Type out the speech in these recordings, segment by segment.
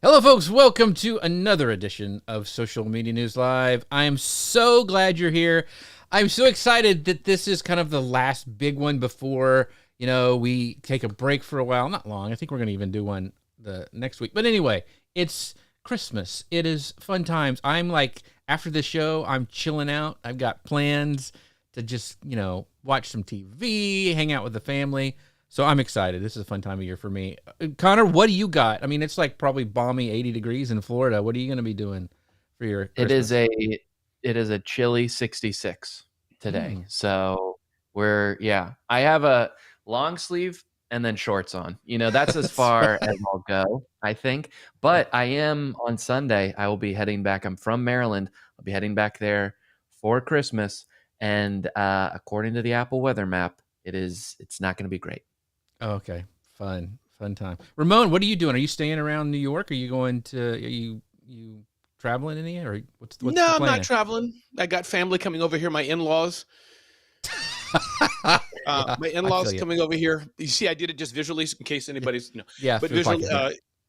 Hello, folks. Welcome to another edition of Social Media News Live. I am so glad you're here. I'm so excited that this is kind of the last big one before, we take a break for a while. Not long. I think we're going to even do one the next week. But anyway, it's Christmas. It is fun times. I'm like, after this show, I'm chilling out. I've got plans to just, watch some TV, hang out with the family. So I'm excited. This is a fun time of year for me. Connor, what do you got? I mean, it's like probably balmy 80 degrees in Florida. What are you going to be doing for your Christmas? It is a chilly 66 today. So I have a long sleeve and then shorts on. That's as far as I'll go, I think. But I am on Sunday. I will be heading back. I'm from Maryland. I'll be heading back there for Christmas. And according to the Apple weather map, it's not going to be great. Okay. Fun time. Ramon, what are you doing? Are you staying around New York? Are you traveling any, or what's the plan? I'm not traveling. I got family coming over here. My in-laws. My in-laws coming over here. You see, I did it just visually in case anybody's Yeah, but visually.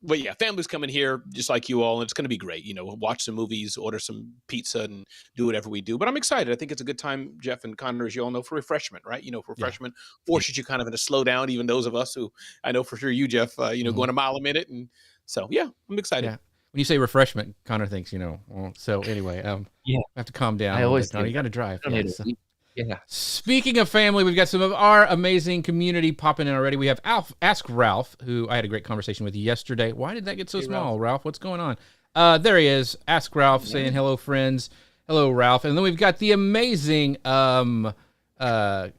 But yeah, family's coming here just like you all, and it's going to be great. We'll watch some movies, order some pizza, and do whatever we do. But I'm excited. I think it's a good time, Jeff and Connor, as you all know, for refreshment, right? For refreshment forces you kind of in a slow down. Even those of us who, I know for sure you, Jeff, going a mile a minute, and so yeah, I'm excited. Yeah. When you say refreshment, Connor thinks, so anyway, I have to calm down. I always Connor, you got to drive. Yeah. Speaking of family, we've got some of our amazing community popping in already. We have Ask Ralph, who I had a great conversation with yesterday. Why did that get so small, Ralph? What's going on? There he is. Ask Ralph saying, hello, friends. Hello, Ralph. And then we've got the amazing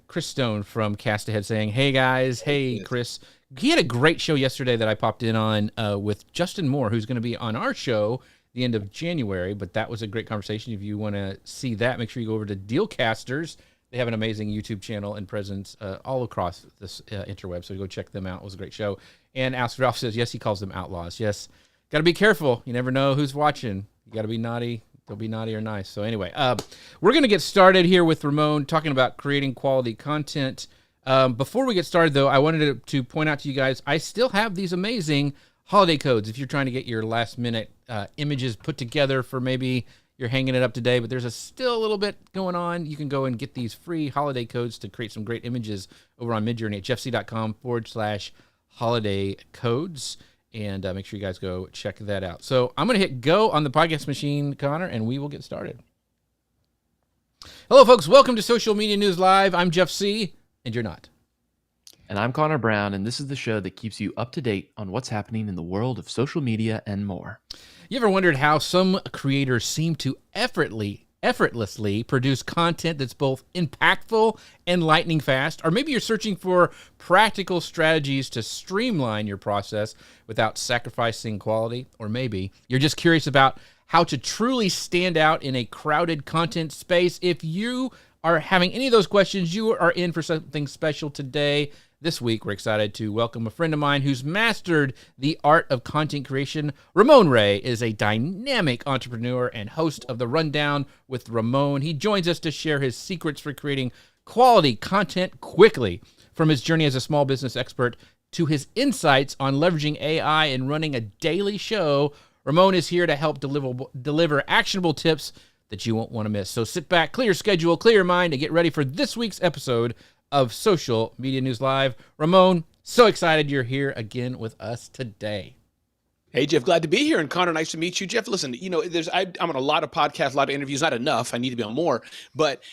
Chris Stone from Cast Ahead saying, hey, guys. Hey, Chris. He had a great show yesterday that I popped in on with Justin Moore, who's going to be on our show the end of January, but that was a great conversation. If you want to see that, make sure you go over to Dealcasters. They have an amazing YouTube channel and presence all across this interweb, so go check them out. It was a great show. And Ask Ralph says, yes, he calls them outlaws. Yes, got to be careful. You never know who's watching. You got to be naughty. They'll be naughty or nice. So anyway, we're going to get started here with Ramon talking about creating quality content. Before we get started, though, I wanted to point out to you guys, I still have these amazing holiday codes if you're trying to get your last-minute images put together for maybe you're hanging it up today, but there's still a little bit going on. You can go and get these free holiday codes to create some great images over on Midjourney at jeffc.com/holiday codes. And make sure you guys go check that out. So I'm going to hit go on the podcast machine, Connor, and we will get started. Hello, folks. Welcome to Social Media News Live. I'm Jeff C., and you're not. And I'm Connor Brown, and this is the show that keeps you up to date on what's happening in the world of social media and more. You ever wondered how some creators seem to effortlessly produce content that's both impactful and lightning fast? Or maybe you're searching for practical strategies to streamline your process without sacrificing quality? Or maybe you're just curious about how to truly stand out in a crowded content space. If you are having any of those questions, you are in for something special today. This week, we're excited to welcome a friend of mine who's mastered the art of content creation. Ramon Ray is a dynamic entrepreneur and host of The Rundown with Ramon. He joins us to share his secrets for creating quality content quickly, from his journey as a small business expert to his insights on leveraging AI and running a daily show. Ramon is here to help deliver actionable tips that you won't want to miss. So sit back, clear your schedule, clear your mind, and get ready for this week's episode of Social Media News Live. Ramon, so excited you're here again with us today. Hey, Jeff, glad to be here. And Connor, nice to meet you. Jeff, listen, I'm on a lot of podcasts, a lot of interviews, not enough. I need to be on more. But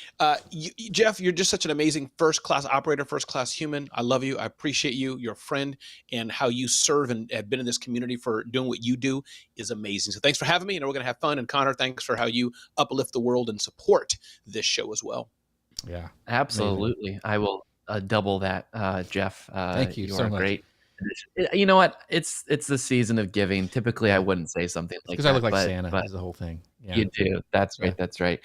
Jeff, you're just such an amazing first-class operator, first-class human. I love you. I appreciate you. You're a friend, and how you serve and have been in this community for doing what you do is amazing. So thanks for having me, and we're going to have fun. And Connor, thanks for how you uplift the world and support this show as well. Yeah, absolutely. Amazing. I will double that, Jeff. Thank you so much. Great. You know what? It's the season of giving. Typically, I wouldn't say something like that. Because I look like Santa. That's the whole thing. Yeah. You do. That's right. That's right.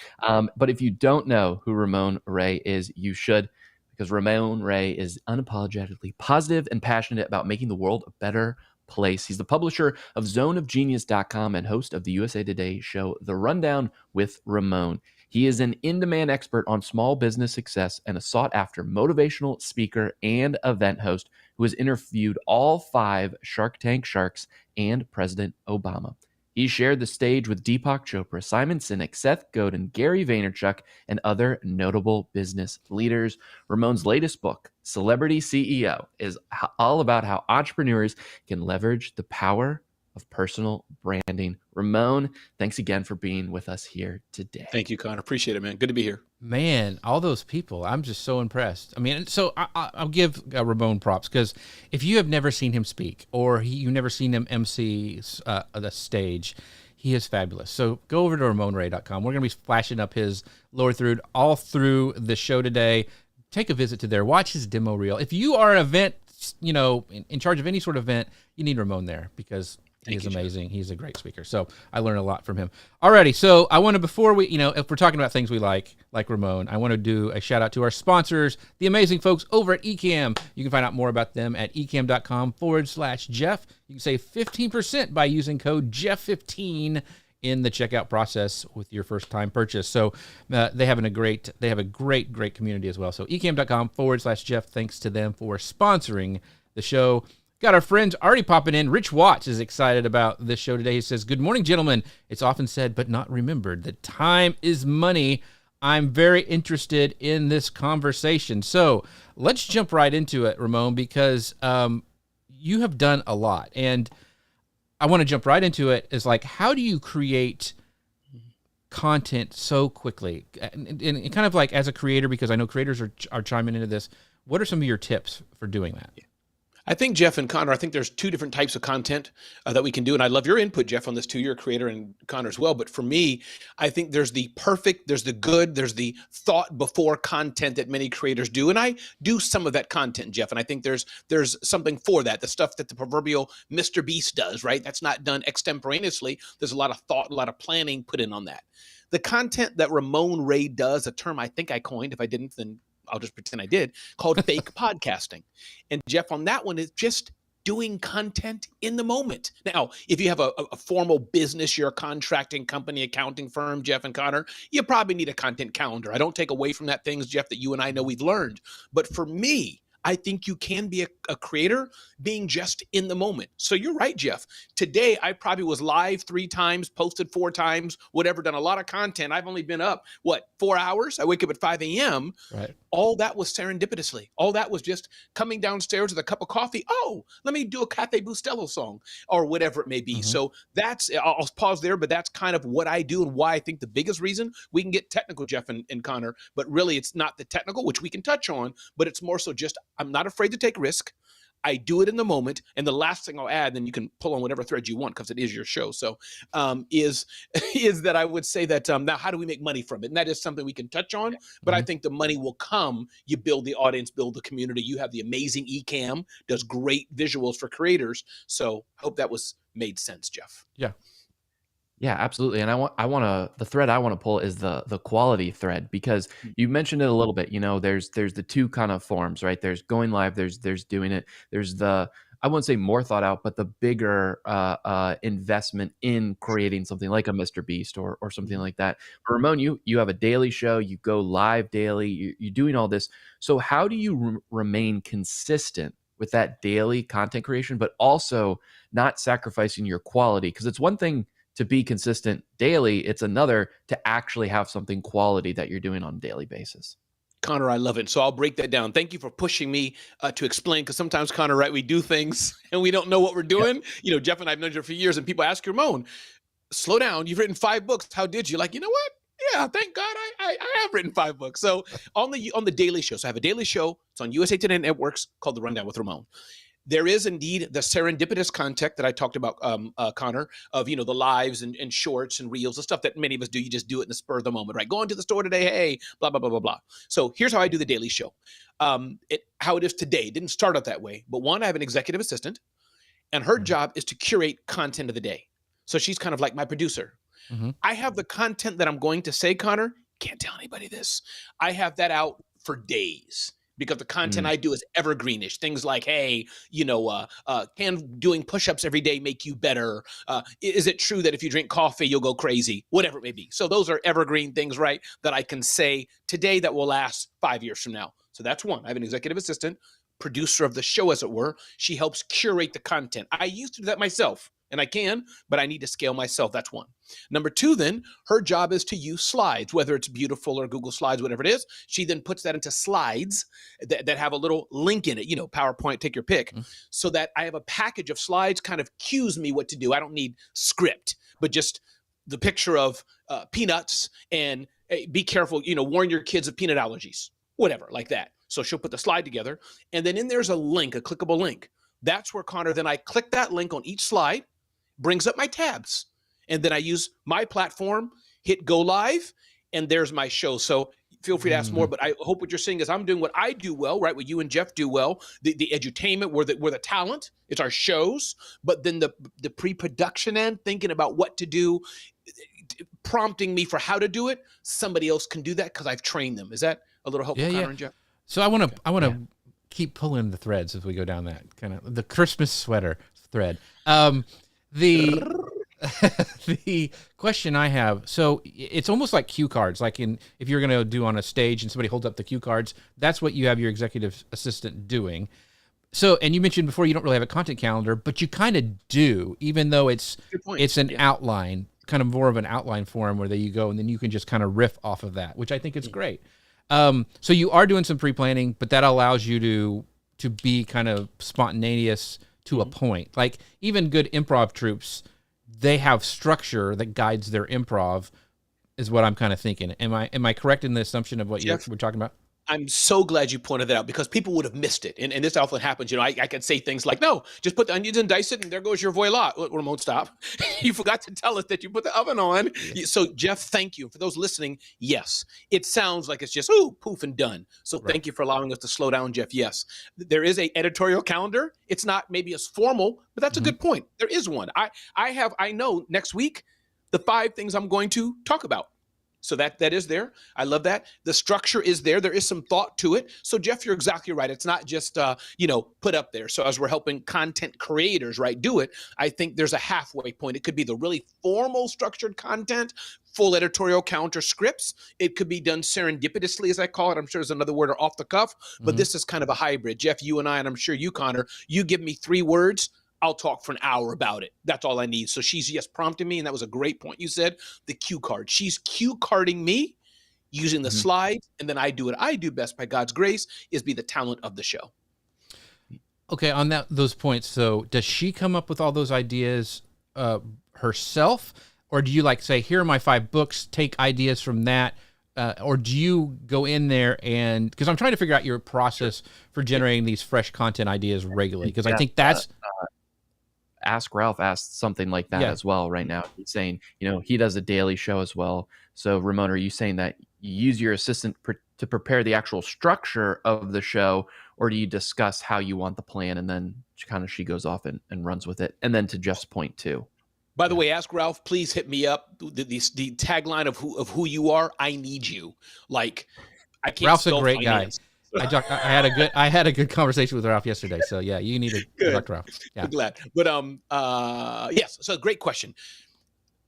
But if you don't know who Ramon Ray is, you should, because Ramon Ray is unapologetically positive and passionate about making the world a better place. He's the publisher of zoneofgenius.com and host of the USA Today show, The Rundown with Ramon. He is an in-demand expert on small business success and a sought-after motivational speaker and event host who has interviewed all 5 Shark Tank sharks and President Obama. He shared the stage with Deepak Chopra, Simon Sinek, Seth Godin, Gary Vaynerchuk, and other notable business leaders. Ramon's latest book, Celebrity CEO, is all about how entrepreneurs can leverage the power of personal branding. Ramon, thanks again for being with us here today. Thank you, Connor. Appreciate it, man. Good to be here. Man, all those people, I'm just so impressed. I mean, so I'll give Ramon props, because if you have never seen him speak, or you've never seen him MC the stage, he is fabulous. So go over to RamonRay.com. We're going to be flashing up his lower third all through the show today. Take a visit to there. Watch his demo reel. If you are an event, in charge of any sort of event, you need Ramon there, because he is amazing. He's a great speaker. So I learned a lot from him. Alrighty. So I want to, before we, if we're talking about things we like Ramon, I want to do a shout out to our sponsors, the amazing folks over at Ecamm. You can find out more about them at ecamm.com/Jeff. You can save 15% by using code Jeff15 in the checkout process with your first time purchase. So they have a great community as well. So ecamm.com/Jeff. Thanks to them for sponsoring the show. Got our friends already popping in. Rich Watts is excited about this show today. He says, "Good morning, gentlemen. It's often said, but not remembered, that time is money. I'm very interested in this conversation." So let's jump right into it, Ramon, because you have done a lot. And I want to jump right into it. Is like, how do you create content so quickly? And kind of like, as a creator, because I know creators are chiming into this, what are some of your tips for doing that? I think, Jeff and Connor, I think there's two different types of content that we can do. And I love your input, Jeff, on this too. You're a creator, and Connor as well. But for me, I think there's the perfect, there's the good, there's the thought before content that many creators do. And I do some of that content, Jeff. And I think there's something for that. The stuff that the proverbial Mr. Beast does, right? That's not done extemporaneously. There's a lot of thought, a lot of planning put in on that. The content that Ramon Ray does, a term I think I coined. If I didn't, then I'll just pretend I did, called fake podcasting. And Jeff, on that one, is just doing content in the moment. Now, if you have a formal business, you're a contracting company, accounting firm, Jeff and Connor, you probably need a content calendar. I don't take away from that things, Jeff, that you and I know we've learned. But for me, I think you can be a creator being just in the moment. So you're right, Jeff. Today, I probably was live 3 times, posted 4 times, whatever, done a lot of content. I've only been up, 4 hours? I wake up at 5 a.m. Right. All that was serendipitously. All that was just coming downstairs with a cup of coffee. Oh, let me do a Cafe Bustelo song or whatever it may be. Mm-hmm. So I'll pause there, but that's kind of what I do and why I think the biggest reason we can get technical, Jeff and Connor, but really it's not the technical, which we can touch on, but it's more so just, I'm not afraid to take risk. I do it in the moment. And the last thing I'll add, then you can pull on whatever thread you want because it is your show. So is that I would say that now how do we make money from it? And that is something we can touch on, but I think the money will come. You build the audience, build the community. You have the amazing Ecamm, does great visuals for creators. So I hope that was made sense, Jeff. Yeah. Yeah, absolutely. And the thread I want to pull is the quality thread, because you mentioned it a little bit. There's the two kind of forms, right? There's going live, there's doing it. There's the, I wouldn't say more thought out, but the bigger investment in creating something like a Mr. Beast or something like that. But Ramon, you have a daily show, you go live daily, you're doing all this. So how do you remain consistent with that daily content creation, but also not sacrificing your quality? Because it's one thing to be consistent daily, it's another to actually have something quality that you're doing on a daily basis. Connor, I love it. So I'll break that down. Thank you for pushing me to explain, because sometimes, Connor, right, we do things and we don't know what we're doing. Yep. Jeff and I have known you for years, and people ask Ramon, slow down. You've written 5 books. How did you? Like, you know what? Yeah, thank God I have written 5 books. So on the daily show, so I have a daily show. It's on USA Today Networks called The Rundown with Ramon. There is indeed the serendipitous content that I talked about, Connor, of, the lives and shorts and reels, the stuff that many of us do. You just do it in the spur of the moment, right? Going to the store today, hey, blah, blah, blah, blah, blah. So here's how I do the daily show. How it is today. It didn't start out that way. But one, I have an executive assistant, and her job is to curate content of the day. So she's kind of like my producer. Mm-hmm. I have the content that I'm going to say, Connor, can't tell anybody this. I have that out for days, because the content I do is evergreenish. Things like, hey, can doing push-ups every day make you better? Is it true that if you drink coffee, you'll go crazy? Whatever it may be. So those are evergreen things, right, that I can say today that will last 5 years from now. So that's one. I have an executive assistant, producer of the show, as it were. She helps curate the content. I used to do that myself. And I can, but I need to scale myself. That's one. Number two, then, her job is to use slides, whether it's Beautiful or Google Slides, whatever it is. She then puts that into slides that have a little link in it, PowerPoint, take your pick, so that I have a package of slides kind of cues me what to do. I don't need script, but just the picture of peanuts and hey, be careful, warn your kids of peanut allergies, whatever, like that. So she'll put the slide together. And then in there's a link, a clickable link. That's where, Connor, then I click that link on each slide, brings up my tabs. And then I use my platform, hit go live, and there's my show. So feel free to ask more, but I hope what you're saying is I'm doing what I do well, right? What you and Jeff do well, the edutainment, we're the talent, it's our shows, but then the pre-production end, thinking about what to do, prompting me for how to do it, somebody else can do that because I've trained them. Is that a little helpful, Connor and Jeff? So I want to keep pulling the threads as we go down that kind of the Christmas sweater thread. The question I have, so it's almost like cue cards, like if you're going to do on a stage and somebody holds up the cue cards, that's what you have your executive assistant doing. So, and you mentioned before you don't really have a content calendar, but you kind of do, even though it's an outline, kind of more of an outline form where there you go, and then you can just kind of riff off of that, which I think is great. So you are doing some pre-planning, but that allows you to be kind of spontaneous to a point. Like even good improv troupes, they have structure that guides their improv, is what I'm kind of thinking. Am I correct in the assumption of what we're talking about? I'm so glad you pointed that out because people would have missed it. And this often happens. I could say things like, no, just put the onions and dice it and there goes your voila. Ramon, stop. You forgot to tell us that you put the oven on. So Jeff, thank you. For those listening, yes, it sounds like it's just, poof and done. So thank you for allowing us to slow down, Jeff. Yes, there is a editorial calendar. It's not maybe as formal, but that's a good point. There is one. I know next week, the 5 things I'm going to talk about. So that is there. I love that. The structure is there. There is some thought to it. So Jeff, you're exactly right. It's not just, put up there. So as we're helping content creators, right, do it, I think there's a halfway point. It could be the really formal structured content, full editorial counter scripts. It could be done serendipitously, as I call it. I'm sure there's another word, or off the cuff, but this is kind of a hybrid. Jeff, you and I, and I'm sure you, Connor, you give me 3 words, I'll talk for an hour about it. That's all I need. So she's prompting me. And that was a great point. You said the cue card. She's cue carding me using the slides. And then I do what I do best by God's grace, is be the talent of the show. Okay. On those points. So does she come up with all those ideas herself? Or do you say, here are my 5 books, take ideas from that? Or do you go in there and, because I'm trying to figure out your process for generating these fresh content ideas regularly. Because I think that's, Ask Ralph asked something like that as well right now. He's saying, he does a daily show as well. So Ramon, are you saying that you use your assistant to prepare the actual structure of the show, or do you discuss how you want the plan and then she goes off and runs with it? And then to Jeff's point too. By the way, Ask Ralph, please hit me up. The tagline of who you are, I need you. I can't. Ralph's a great guy. I had a good conversation with Ralph yesterday. So yeah, you need to talk to Ralph. Yeah. I'm glad. But yes, so great question.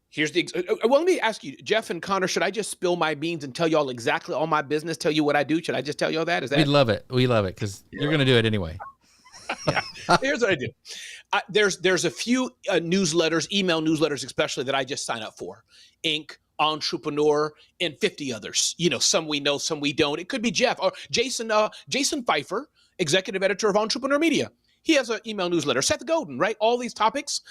Here's let me ask you, Jeff and Connor, should I just spill my beans and tell y'all exactly all my business, tell you what I do? Should I just tell y'all that? Is that? We love it because you're going to do it anyway. Here's what I do. There's a few newsletters, email newsletters especially, that I just sign up for. Inc., Entrepreneur, and 50 others. Some we know, some we don't. It could be Jeff or Jason Pfeiffer, executive editor of Entrepreneur Media. He has an email newsletter. Seth Godin, right? All these topics.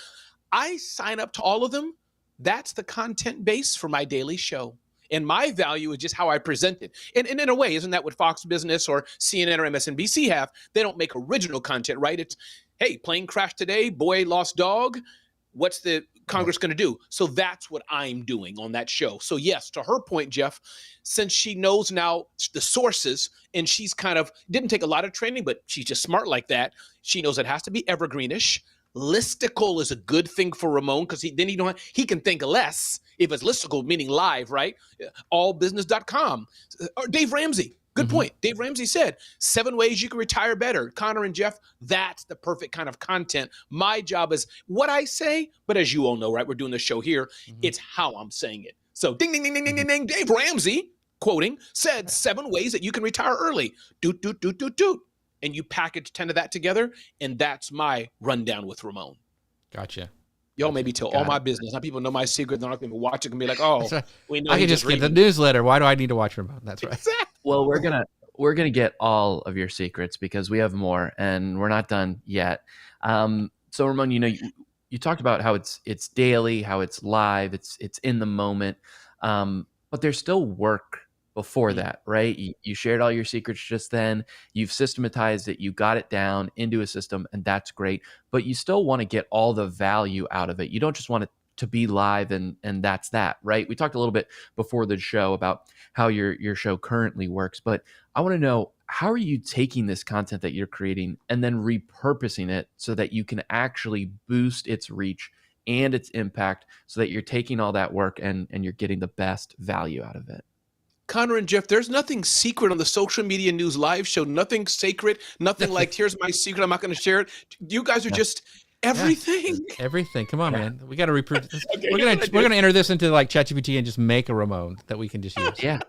I sign up to all of them. That's the content base for my daily show. And my value is just how I present it. And in a way, isn't that what Fox Business or CNN or MSNBC have? They don't make original content, right? It's, hey, plane crashed today, boy lost dog. What's the Congress going to do? So that's what I'm doing on that show. So yes, to her point, Jeff, since she knows now the sources, and she's didn't take a lot of training, but she's just smart like that. She knows it has to be evergreenish. Listicle is a good thing for Ramon because he can think less if it's listicle, meaning live, right? Allbusiness.com. Or Dave Ramsey. Good point. Dave Ramsey said 7 ways you can retire better. Connor and Jeff, that's the perfect kind of content. My job is what I say, but as you all know, right, we're doing the show here. It's how I'm saying it. So ding, ding, ding, ding, ding, ding, ding. Dave Ramsey, quoting, said 7 ways that you can retire early. Doot, doot, doot, doot, doot. And you package 10 of that together, and that's my rundown with Ramon. Gotcha. Y'all maybe tell all my business. Now people know my secret. They're not going to watch it and be like, "Oh, right. we know." I can just get the newsletter. Why do I need to watch Ramon? That's right. Exactly. Well, we're gonna get all of your secrets because we have more, and we're not done yet. So Ramon, you talked about how it's daily, how it's live, it's in the moment, but there's still work before that, right? You shared all your secrets just then. You've systematized it. You got it down into a system, and that's great. But you still want to get all the value out of it. You don't just want it to be live and that's that, right? We talked a little bit before the show about how your show currently works, but I want to know, how are you taking this content that you're creating and then repurposing it so that you can actually boost its reach and its impact, so that you're taking all that work and you're getting the best value out of it? Connor and Jeff, there's nothing secret on the Social Media News Live show. Nothing sacred. Nothing like, here's my secret, I'm not going to share it. You guys are just everything. Yeah, everything. Come on, man. We got to reprove this. Okay, we're gonna enter this into like ChatGPT and just make a Ramon that we can just use. Yeah.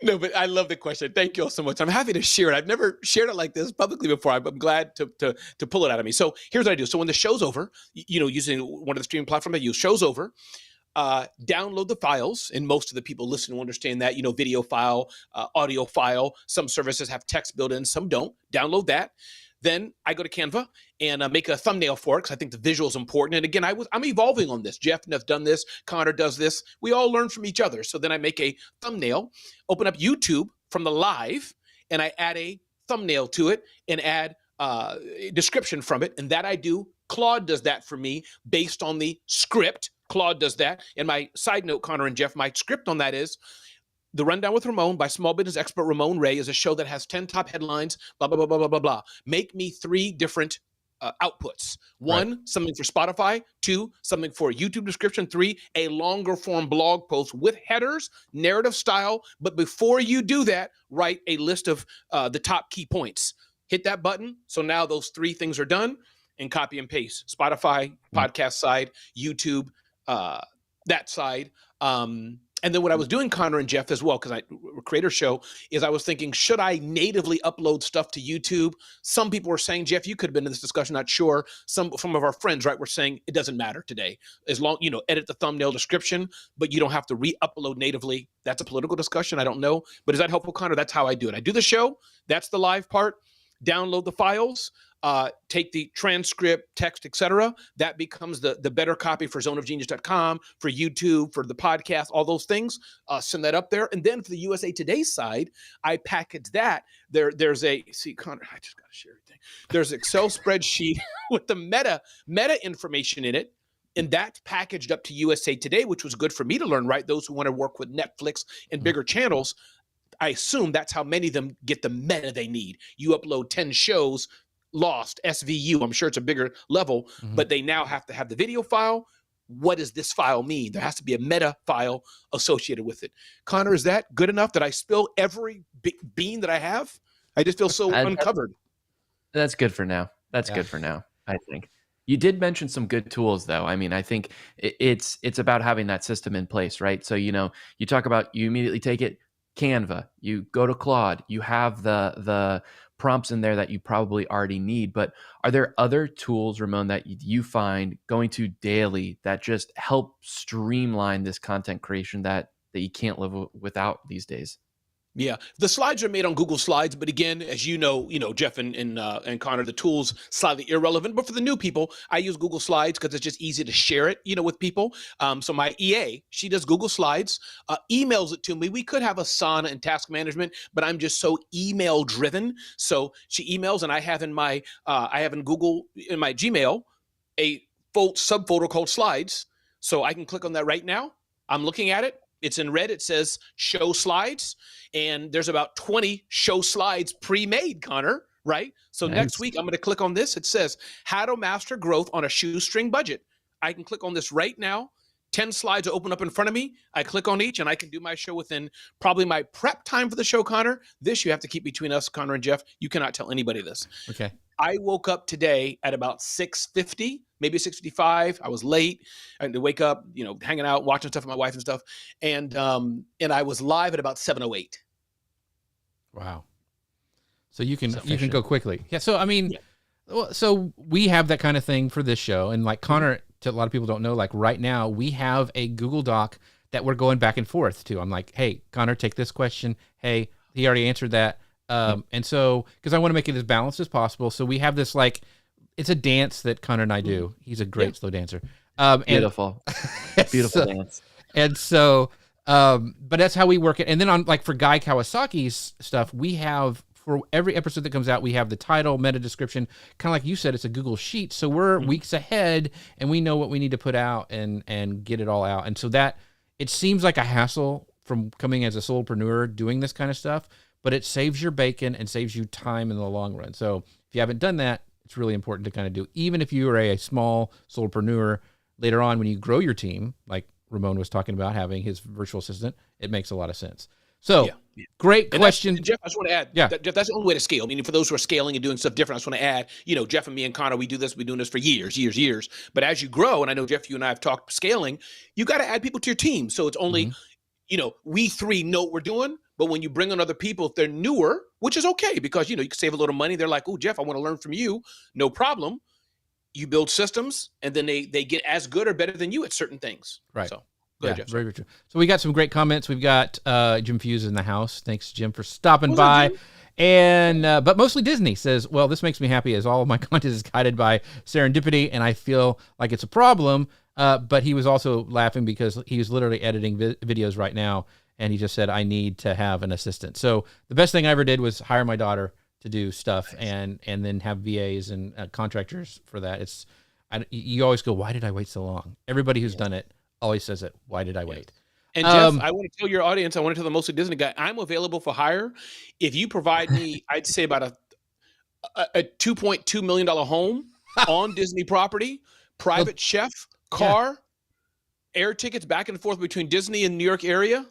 No, but I love the question. Thank you all so much. I'm happy to share it. I've never shared it like this publicly before. I'm glad to pull it out of me. So here's what I do. So when the show's over, using one of the streaming platforms I use, show's over. Download the files, and most of the people listening will understand that, video file, audio file. Some services have text built in, some don't. Download that. Then I go to Canva and make a thumbnail for it, because I think the visual is important. And again, I'm evolving on this. Jeff has done this. Connor does this. We all learn from each other. So then I make a thumbnail, open up YouTube from the live, and I add a thumbnail to it and add a description from it. And that I do. Claude does that for me based on the script. Claude does that. And my side note, Connor and Jeff, my script on that is The Rundown with Ramon by small business expert Ramon Ray is a show that has 10 top headlines, blah, blah, blah, blah, blah, blah, blah. Make me 3 different outputs. 1, something for Spotify. 2, something for a YouTube description. 3, a longer form blog post with headers, narrative style. But before you do that, write a list of the top key points. Hit that button. So now those 3 things are done, and copy and paste. Spotify, podcast side, YouTube, that side. And then what I was doing, Connor and Jeff, as well, because creator show, is I was thinking, should I natively upload stuff to YouTube? Some people were saying, Jeff, you could have been in this discussion, not sure. Some of our friends, right, were saying it doesn't matter today. As long, edit the thumbnail description, but you don't have to re-upload natively. That's a political discussion. I don't know. But is that helpful, Connor? That's how I do it. I do the show. That's the live part. Download the files. Take the transcript, text, etc. That becomes the better copy for zoneofgenius.com, for YouTube, for the podcast, all those things. Send that up there. And then for the USA Today side, I package that. There's Connor, I just got to share everything. There's an Excel spreadsheet with the meta information in it. And that's packaged up to USA Today, which was good for me to learn, right? Those who want to work with Netflix and bigger channels, I assume that's how many of them get the meta they need. You upload 10 shows, Lost, SVU, I'm sure it's a bigger level, but they now have to have the video file. What does this file mean? There has to be a meta file associated with it. Connor, is that good enough? Did I spill every bean that I have? I just feel so uncovered. That's good for now. That's good for now, I think. You did mention some good tools, though. I mean, I think it's about having that system in place, right? So, you talk about, you immediately take it, Canva, you go to Claude, you have the prompts in there that you probably already need. But are there other tools, Ramon, that you find going to daily that just help streamline this content creation that you can't live without these days? Yeah, the slides are made on Google Slides, but again, as you know, Jeff and Connor, the tools slightly irrelevant. But for the new people, I use Google Slides because it's just easy to share it, with people. So my EA, she does Google Slides, emails it to me. We could have Asana and task management, but I'm just so email driven. So she emails, and I have in my Google, in my Gmail, a subfolder called Slides. So I can click on that right now. I'm looking at it. It's in red. It says show slides, and there's about 20 show slides pre-made, Connor, right? So next week, I'm going to click on this. It says how to master growth on a shoestring budget. I can click on this right now. 10 slides open up in front of me. I click on each, and I can do my show within probably my prep time for the show, Connor. This you have to keep between us, Connor and Jeff. You cannot tell anybody this. Okay. I woke up today at about 6:50, maybe 6:55. I was late. I had to wake up, hanging out, watching stuff with my wife and stuff. And I was live at about 7:08. Wow. So you can go quickly. Yeah. So, I mean, so we have that kind of thing for this show. And like Connor to a lot of people don't know, like right now we have a Google Doc that we're going back and forth to. I'm like, hey, Connor, take this question. Hey, he already answered that. And so, because I want to make it as balanced as possible. So we have this, like, it's a dance that Connor and I do. He's a great slow dancer. Beautiful. Beautiful dance. And so, but that's how we work it. And then on, like, for Guy Kawasaki's stuff, we have, for every episode that comes out, we have the title, meta description, kind of like you said, it's a Google Sheet. So we're weeks ahead and we know what we need to put out and get it all out. And so that, it seems like a hassle from coming as a solopreneur doing this kind of stuff, but it saves your bacon and saves you time in the long run. So if you haven't done that, it's really important to kind of do. Even if you are a small solopreneur, later on when you grow your team, like Ramon was talking about having his virtual assistant, it makes a lot of sense. So great question. And Jeff, I just want to add, Jeff, that's the only way to scale. Meaning for those who are scaling and doing stuff different, I just want to add, Jeff and me and Connor, we do this, we've been doing this for years. But as you grow, and I know, Jeff, you and I have talked scaling, you got to add people to your team. So it's only, we three know what we're doing. But when you bring on other people, if they're newer, which is okay, because, you can save a little money. They're like, oh, Jeff, I want to learn from you. No problem. You build systems, and then they get as good or better than you at certain things. Right. So go ahead, Jeff. Very, very true. So we got some great comments. We've got Jim Fuse in the house. Thanks, Jim, for stopping by. And but mostly Disney says, well, this makes me happy as all of my content is guided by serendipity, and I feel like it's a problem. But he was also laughing because he was literally editing videos right now. And he just said, I need to have an assistant. So the best thing I ever did was hire my daughter to do stuff and then have VAs and contractors for that. You always go, why did I wait so long? Everybody who's done it always says it. Why did I wait? And Jeff, I want to tell your audience, I want to tell the Mostly Disney guy, I'm available for hire. If you provide me, I'd say about a $2.2 million home on Disney property, private chef, car, air tickets back and forth between Disney and New York area.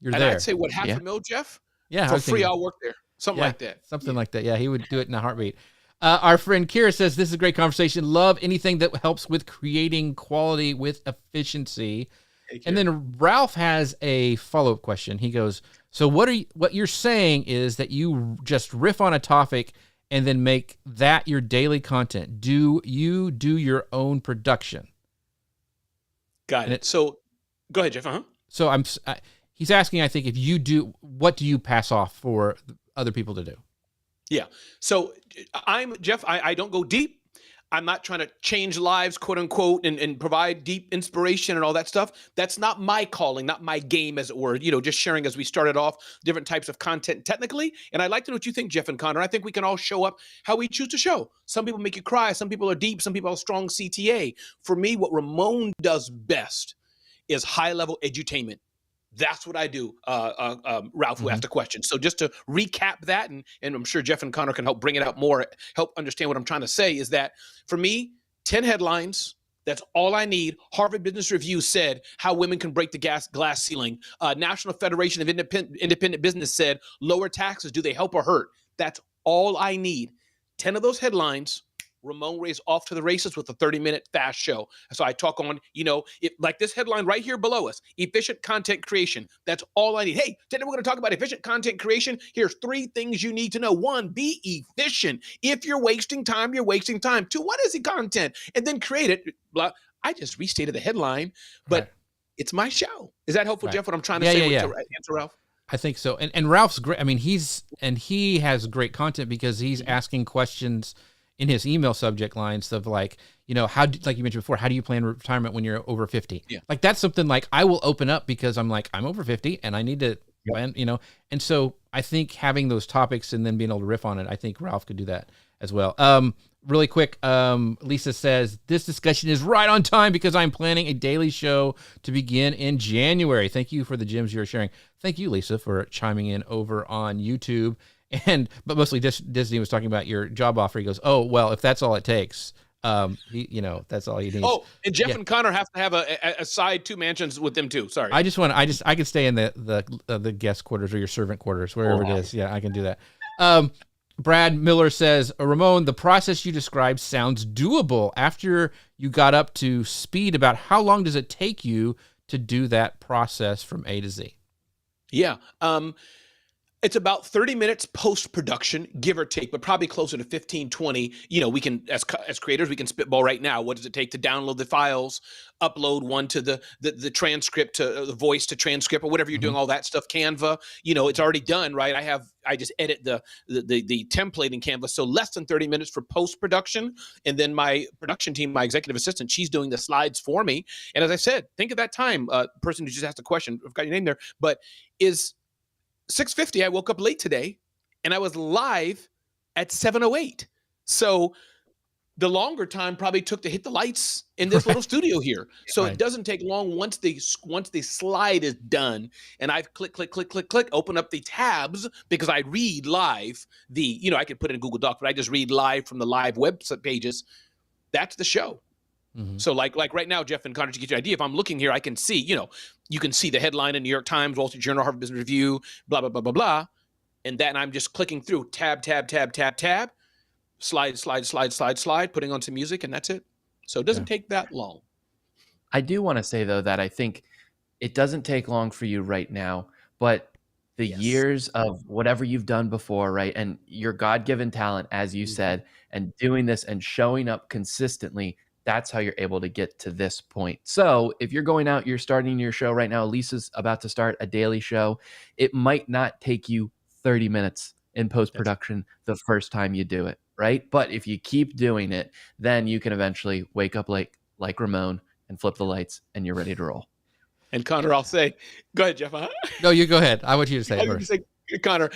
You're and there. I'd say, what, $500,000, Jeff? Yeah. For free, I'll work there. Something like that. Something like that. Yeah, he would do it in a heartbeat. Our friend Kira says, this is a great conversation. Love anything that helps with creating quality with efficiency. And then Ralph has a follow-up question. He goes, so what you're saying is that you just riff on a topic and then make that your daily content. Do you do your own production? Got it. So go ahead, Jeff. So he's asking, I think, if you do, what do you pass off for other people to do? Yeah. So Jeff, I don't go deep. I'm not trying to change lives, quote unquote, and provide deep inspiration and all that stuff. That's not my calling, not my game, as it were. Just sharing as we started off different types of content technically. And I'd like to know what you think, Jeff and Connor. I think we can all show up how we choose to show. Some people make you cry. Some people are deep. Some people have strong CTA. For me, what Ramon does best is high-level edutainment. That's what I do, Ralph, who asked a question. So just to recap that, and I'm sure Jeff and Connor can help bring it out more, help understand what I'm trying to say, is that for me, 10 headlines, that's all I need. Harvard Business Review said how women can break the glass ceiling. National Federation of Independent Business said lower taxes, do they help or hurt? That's all I need. 10 of those headlines, Ramon Ray's off to the races with a 30-minute fast show. So I talk on, like this headline right here below us, efficient content creation. That's all I need. Hey, today we're going to talk about efficient content creation. Here's 3 things you need to know. 1, be efficient. If you're wasting time, you're wasting time. 2, what is the content? And then create it. Blah. I just restated the headline, but it's my show. Is that helpful, Jeff, what I'm trying to say to answer Ralph? I think so. And Ralph's great. I mean, he has great content because he's asking questions in his email subject lines of like, like you mentioned before, how do you plan retirement when you're over 50? Yeah. Like that's something like I will open up because I'm like, I'm over 50 and I need to plan, and so I think having those topics and then being able to riff on it, I think Ralph could do that as well. Really quick, Lisa says, this discussion is right on time because I'm planning a daily show to begin in January. Thank you for the gems you're sharing. Thank you, Lisa, for chiming in over on YouTube. But mostly Disney was talking about your job offer. He goes, oh, well, if that's all it takes, that's all you need. Oh, and Jeff and Connor have to have a side 2 mansions with them too. Sorry. I could stay in the guest quarters or your servant quarters, wherever it is. Yeah, I can do that. Brad Miller says, Ramon, the process you described sounds doable. After you got up to speed, about how long does it take you to do that process from A to Z? Yeah. It's about 30 minutes post-production, give or take, but probably closer to 15, 20. We can, as creators, we can spitball right now. What does it take to download the files, upload one to the transcript, to the voice to transcript, or whatever you're doing, all that stuff, Canva, it's already done, right? I just edit the template in Canva. So less than 30 minutes for post-production. And then my production team, my executive assistant, she's doing the slides for me. And as I said, think of that time, person who just asked a question, I've got your name there, but is 6:50, I woke up late today, and I was live at 7:08. So the longer time probably took to hit the lights in this little studio here. So it doesn't take long once the slide is done, and I've click, open up the tabs, because I read live I could put it in Google Docs, but I just read live from the live website pages. That's the show. Mm-hmm. So like right now, Jeff and Connor, to get you an idea, if I'm looking here, I can see, you can see the headline in New York Times, Wall Street Journal, Harvard Business Review, blah, blah, blah, blah, blah. And then I'm just clicking through tab, slide, putting on some music, and that's it. So it doesn't take that long. I do want to say, though, that I think it doesn't take long for you right now, but the years of whatever you've done before, right? And your God-given talent, as you said, and doing this and showing up consistently, that's how you're able to get to this point. So if you're going out, you're starting your show right now, Lisa's about to start a daily show, it might not take you 30 minutes in post-production the first time you do it, right? But if you keep doing it, then you can eventually wake up late like Ramon and flip the lights, and you're ready to roll. And Connor, I'll say, go ahead, Jeff. Huh? No, you go ahead. I want you to say it first. Connor,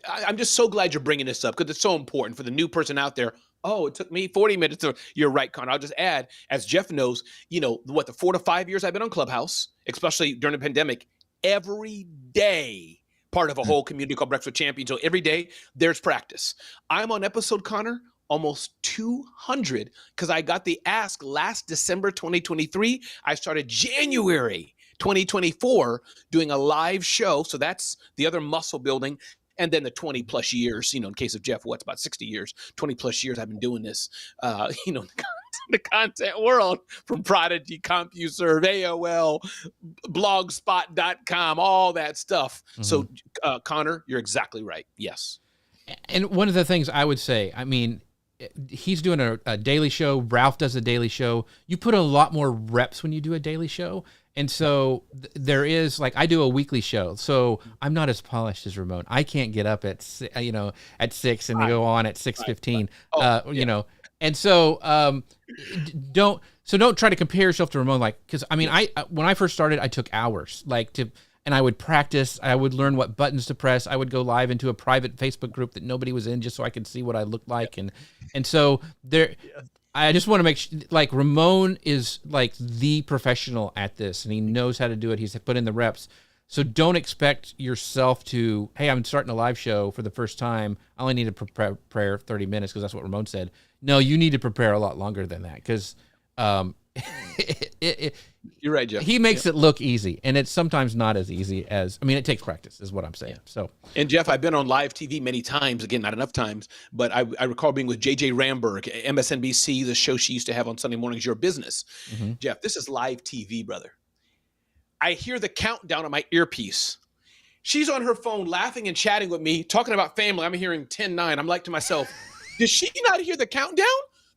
I'm just so glad you're bringing this up, because it's so important for the new person out there. Oh, it took me 40 minutes. You're right, Connor. I'll just add, as Jeff knows, the 4 to 5 years I've been on Clubhouse, especially during the pandemic, every day, part of a whole community called Breakfast with Champions. So every day there's practice. I'm on episode, Connor, almost 200, because I got the ask last December 2023. I started January 2024 doing a live show. So that's the other muscle building. And then the 20 plus years, in case of Jeff, what's about 60 years, 20 plus years I've been doing this, the content world, from Prodigy, CompuServe, AOL, blogspot.com, all that stuff. Mm-hmm. So, Connor, you're exactly right. Yes. And one of the things I would say, he's doing a daily show. Ralph does a daily show. You put a lot more reps when you do a daily show. And so there is, I do a weekly show, so I'm not as polished as Ramon. I can't get up at 6 and go on at 6:15. And so don't try to compare yourself to Ramon. Because when I first started, I took hours and I would practice. I would learn what buttons to press. I would go live into a private Facebook group that nobody was in, just so I could see what I looked like. And so there. I just want to make sure, Ramon is the professional at this, and he knows how to do it. He's put in the reps. So don't expect yourself to, hey, I'm starting a live show for the first time. I only need to prepare 30 minutes, because that's what Ramon said. No, you need to prepare a lot longer than that, because you're right, Jeff. He makes it look easy, and it's sometimes not as easy as, it takes practice is what I'm saying. So, and Jeff, I've been on live TV many times, again, not enough times, but I recall being with JJ Ramberg, MSNBC, the show she used to have on Sunday mornings, Your Business. Mm-hmm. Jeff, this is live TV, brother. I hear the countdown on my earpiece. She's on her phone laughing and chatting with me, talking about family. I'm hearing 10-9. I'm like to myself, does she not hear the countdown?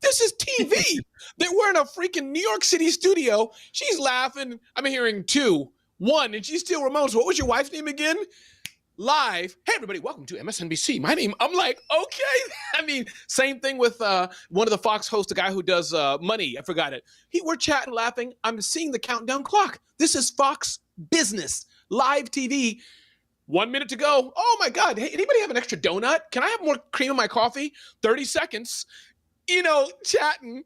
This is TV. We're in a freaking New York City studio. She's laughing. I'm hearing 2, 1, and she's still Ramon. So what was your wife's name again? Live. Hey, everybody, welcome to MSNBC. My name, I'm like, okay. Same thing with one of the Fox hosts, the guy who does Money. I forgot it. We're chatting, laughing. I'm seeing the countdown clock. This is Fox Business, live TV. 1 minute to go. Oh, my God. Hey, anybody have an extra donut? Can I have more cream in my coffee? 30 seconds. Chatting.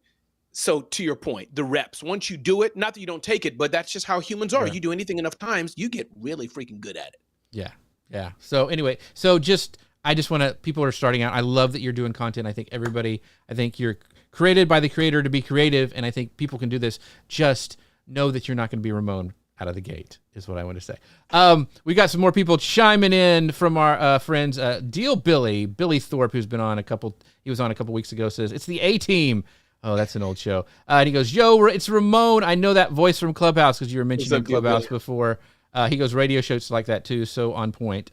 So to your point, the reps, once you do it, not that you don't take it, but that's just how humans are. Yeah. You do anything enough times, you get really freaking good at it. Yeah. Yeah. So anyway, I just want to, people are starting out. I love that you're doing content. I think you're created by the creator to be creative. And I think people can do this. Just know that you're not going to be Ramon out of the gate is what I want to say. We got some more people chiming in from our friends. Deal Billy Thorpe, who's been on he was on a couple weeks ago, says it's the A-Team. Oh, that's an old show. And he goes, yo, it's Ramon. I know that voice from Clubhouse, because you were mentioning Clubhouse before. He goes, radio shows like that too, so on point.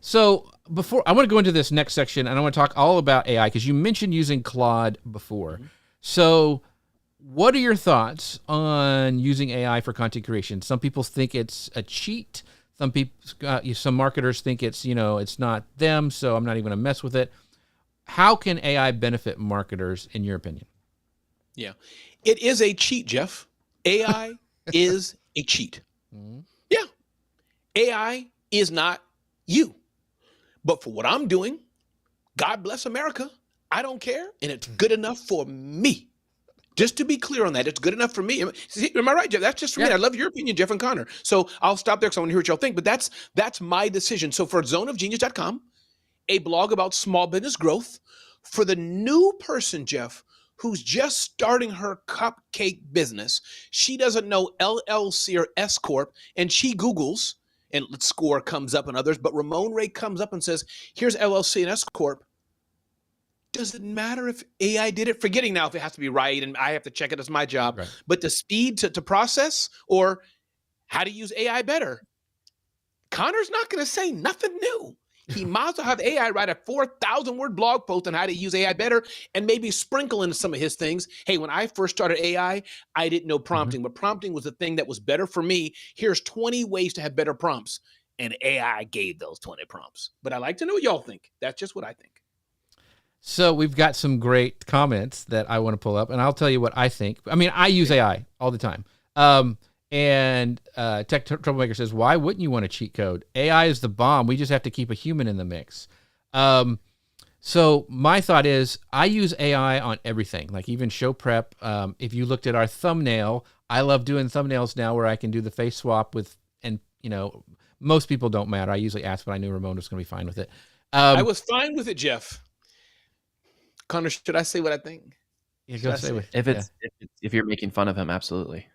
So before I want to go into this next section, and I want to talk all about AI because you mentioned using Claude before. So, what are your thoughts on using AI for content creation? Some people think it's a cheat. Some people, some marketers think it's it's not them, so I'm not even going to mess with it. How can AI benefit marketers, in your opinion? Yeah, it is a cheat, Jeff. AI is a cheat. Yeah, AI is not you. But for what I'm doing, God bless America. I don't care, and it's good enough for me. Just to be clear on that, it's good enough for me. See, am I right, Jeff? That's just for me. I love your opinion, Jeff and Connor. So I'll stop there because I want to hear what y'all think. But that's my decision. So for zoneofgenius.com, a blog about small business growth, for the new person, Jeff, who's just starting her cupcake business, she doesn't know LLC or S Corp, and she Googles, and Score comes up and others, but Ramon Ray comes up and says, here's LLC and S Corp. Does it matter if AI did it? Forgetting now if it has to be right and I have to check it as my job, Right. but the speed to process or how to use AI better, Connor's not going to say nothing new. He might as well have AI write a 4,000 word blog post on how to use AI better and maybe sprinkle in some of his things. Hey, when I first started AI, I didn't know prompting, but prompting was the thing that was better for me. Here's 20 ways to have better prompts. And AI gave those 20 prompts. But I like to know what y'all think. That's just what I think. So we've got some great comments that I want to pull up, and I'll tell you what I think. I mean, I use AI all the time. And Tech Troublemaker says, why wouldn't you want a cheat code? AI is the bomb. We just have to keep a human in the mix. So my thought is I use AI on everything, like even show prep. If you looked at our thumbnail, I love doing thumbnails now where I can do the face swap with, and most people don't matter. I usually ask, but I knew Ramon was going to be fine with it. I was fine with it, Jeff. Connor, should I say what I think? Yeah, go say it. If you're making fun of him, absolutely.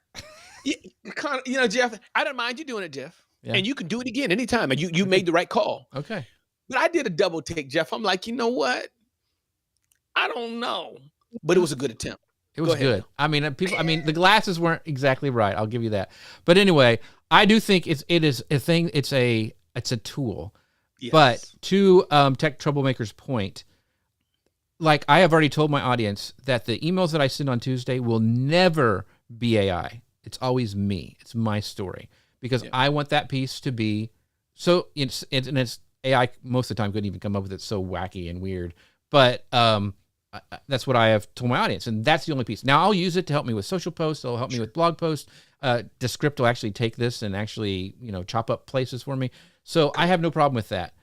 Yeah, Connor, Jeff, I don't mind you doing it, Jeff. Yeah. And you can do it again anytime. And you made the right call. Okay. But I did a double take, Jeff. I'm like, you know what? I don't know. But it was a good attempt. It was good. I mean, the glasses weren't exactly right. I'll give you that. But anyway, I do think it is a thing. It's a tool. Yes. But to Tech Troublemaker's point, like I have already told my audience that the emails that I send on Tuesday will never be AI. It's always me. It's my story because I want that piece to be so. It's AI most of the time couldn't even come up with it. So wacky and weird, but that's what I have told my audience, and that's the only piece. Now I'll use it to help me with social posts. It'll help me with blog posts. Descript will actually take this and actually chop up places for me. So I have no problem with that.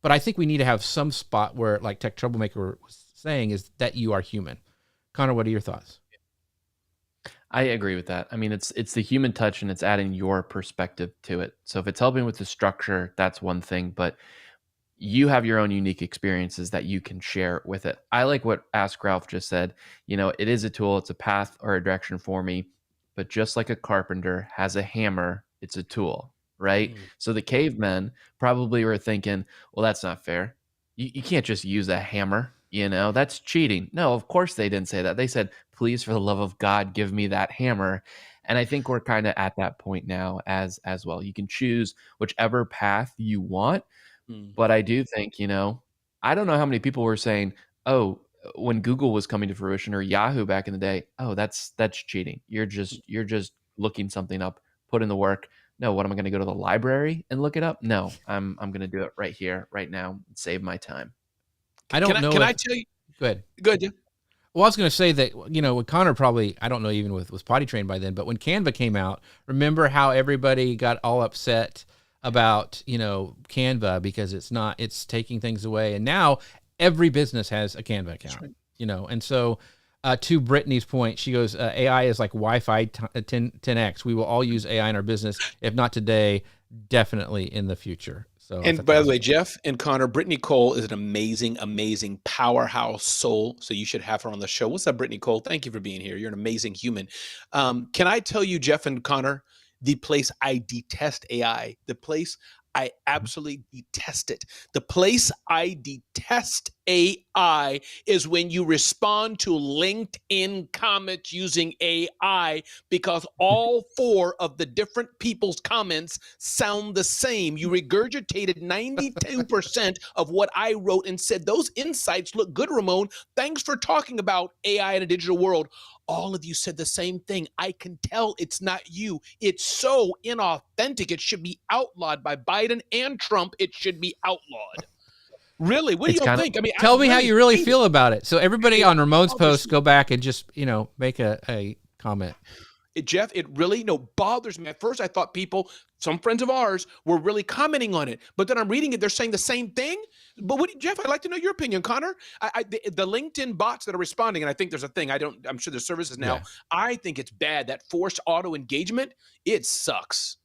But I think we need to have some spot where, like Tech Troublemaker was saying, is that you are human. Connor, what are your thoughts? I agree with that. I mean, it's the human touch and it's adding your perspective to it. So if it's helping with the structure, that's one thing, but you have your own unique experiences that you can share with it. I like what Ask Ralph just said. It is a tool, it's a path or a direction for me, but just like a carpenter has a hammer, it's a tool. Right? So the cavemen probably were thinking, well, that's not fair. You can't just use a hammer, that's cheating. No, of course they didn't say that. They said, please, for the love of God, give me that hammer. And I think we're kind of at that point now as well. You can choose whichever path you want. But I do think, I don't know how many people were saying, oh, when Google was coming to fruition or Yahoo back in the day, oh, that's cheating. You're just looking something up, put in the work. No, what am I going to go to the library and look it up? No, I'm going to do it right here, right now, and save my time. I don't know. Can I tell you? Go ahead. Go ahead, Jim. Well, I was going to say that, with Connor probably, I don't know even was potty trained by then, but when Canva came out, remember how everybody got all upset about, Canva because it's taking things away. And now every business has a Canva account, right. And so to Brittany's point, she goes, AI is like Wi-Fi 10x. We will all use AI in our business. If not today, definitely in the future. So, and by the way, Jeff and Connor, Brittany Cole is an amazing, amazing powerhouse soul. So you should have her on the show. What's up, Brittany Cole? Thank you for being here. You're an amazing human. Can I tell you, Jeff and Connor, the place I detest AI, the place I absolutely detest it. The place I detest AI is when you respond to LinkedIn comments using AI, because all 4 of the different people's comments sound the same. You regurgitated 92% of what I wrote and said, those insights look good, Ramon. Thanks for talking about AI in a digital world. All of you said the same thing. I can tell it's not you. It's so inauthentic. It should be outlawed by Biden and Trump. It should be outlawed. Really? What do It's y'all kind of think? I mean, Tell me how you really hate feel about it. So everybody It on Ramon's bothers post, me. go back and just, make a comment. Jeff, it really bothers me. At first, I thought some friends of ours, were really commenting on it, but then I'm reading it; they're saying the same thing. But Jeff? I'd like to know your opinion, Connor. The LinkedIn bots that are responding, and I think there's a thing. I'm sure there's services now. Yeah. I think it's bad. That forced auto engagement, it sucks.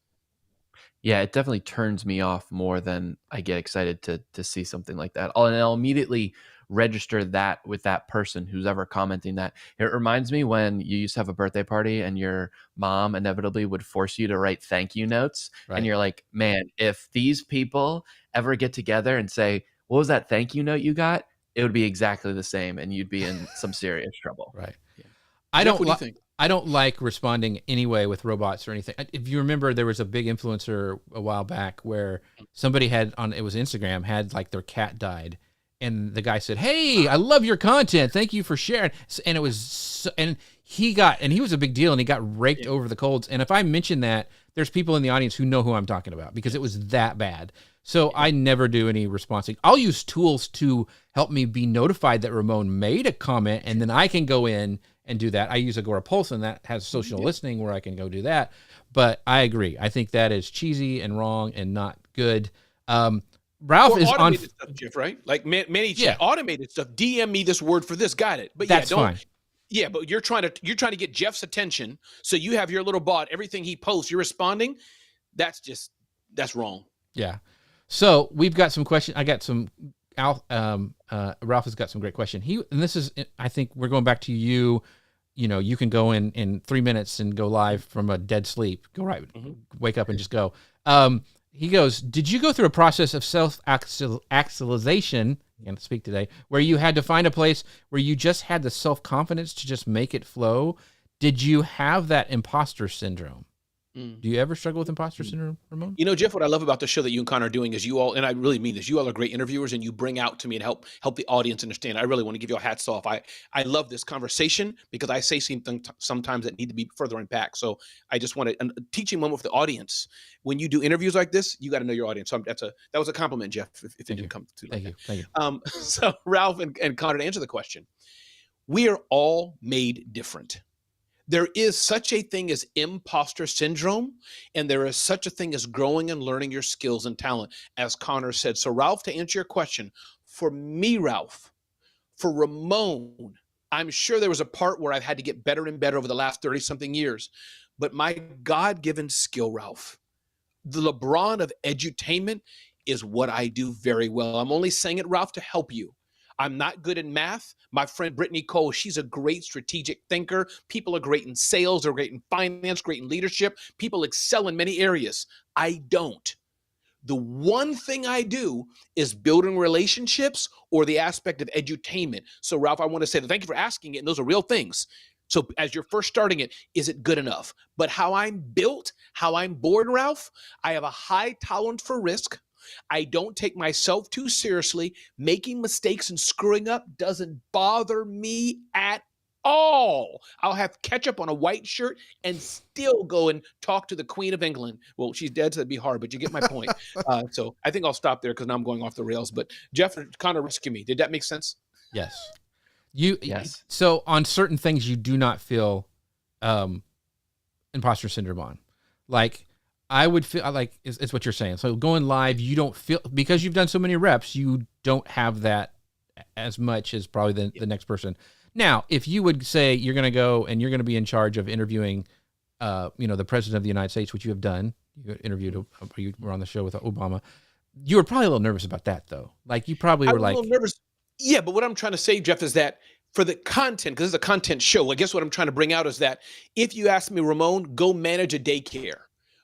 Yeah, it definitely turns me off more than I get excited to see something like that. And I'll immediately register that with that person who's ever commenting that. It reminds me when you used to have a birthday party and your mom inevitably would force you to write thank you notes. Right. And you're like, man, if these people ever get together and say, what was that thank you note you got? It would be exactly the same, and you'd be in some serious trouble. Right. Yeah. I Jeff, don't. what do you think? I don't like responding anyway with robots or anything. If you remember, there was a big influencer a while back where somebody it was Instagram, had like their cat died. And the guy said, "Hey, I love your content. Thank you for sharing." And it was, and he was a big deal, and he got raked over the coals. And if I mention that, there's people in the audience who know who I'm talking about, because it was that bad. So I never do any responding. I'll use tools to help me be notified that Ramon made a comment, and then I can go in and do that. I use Agora Pulse, and that has social listening where I can go do that. But I agree. I think that is cheesy and wrong and not good. Ralph is automated stuff, Jeff, right? Like many automated stuff. DM me this word for this. Got it. But that's fine. Yeah, but you're trying to get Jeff's attention. So you have your little bot. Everything he posts, you're responding. That's wrong. Yeah. So we've got some questions. I got some. Ralph has got some great question. I think we're going back to you. You can go in 3 minutes and go live from a dead sleep. Go right, wake up and just go. He goes, did you go through a process of self-actualization, I'm going to speak today, where you had to find a place where you just had the self-confidence to just make it flow? Did you have that imposter syndrome? Do you ever struggle with imposter syndrome, Ramon? Jeff, what I love about the show that you and Connor are doing is you all, and I really mean this, you all are great interviewers, and you bring out to me and help the audience understand. I really want to give you a hats off. I love this conversation because I say something sometimes that need to be further unpacked. So I just want to teaching moment for the audience. When you do interviews like this, you got to know your audience. So that was a compliment, Jeff, if it didn't come to Thank you. So Ralph and Connor, to answer the question, we are all made different. There is such a thing as imposter syndrome, and there is such a thing as growing and learning your skills and talent, as Connor said. So Ralph, to answer your question, for me, Ralph, for Ramon, I'm sure there was a part where I've had to get better and better over the last 30-something years. But my God-given skill, Ralph, the LeBron of edutainment, is what I do very well. I'm only saying it, Ralph, to help you. I'm not good in math. My friend Brittany Cole, she's a great strategic thinker. People are great in sales. They're great in finance, great in leadership. People excel in many areas. I don't. The one thing I do is building relationships or the aspect of edutainment. So, Ralph, I want to say that thank you for asking it, and those are real things. So as you're first starting it, is it good enough? But how I'm built, how I'm born, Ralph, I have a high tolerance for risk. I don't take myself too seriously. Making mistakes and screwing up doesn't bother me at all. I'll have ketchup on a white shirt and still go and talk to the Queen of England. Well, she's dead, so that'd be hard, but you get my point. So I think I'll stop there because now I'm going off the rails. But Jeff, kind of rescue me. Did that make sense? Yes. Yes. So on certain things, you do not feel imposter syndrome on. Like, I would feel like it's what you're saying. So going live, you don't feel, because you've done so many reps, you don't have that as much as probably the next person. Now, if you would say you're going to go and you're going to be in charge of interviewing, the president of the United States, which you have done, you interviewed, you were on the show with Obama. You were probably a little nervous about that, though. Like, you probably were like, a little nervous. Yeah, but what I'm trying to say, Jeff, is that for the content, because it's a content show, I guess what I'm trying to bring out is that if you ask me, Ramon, go manage a daycare.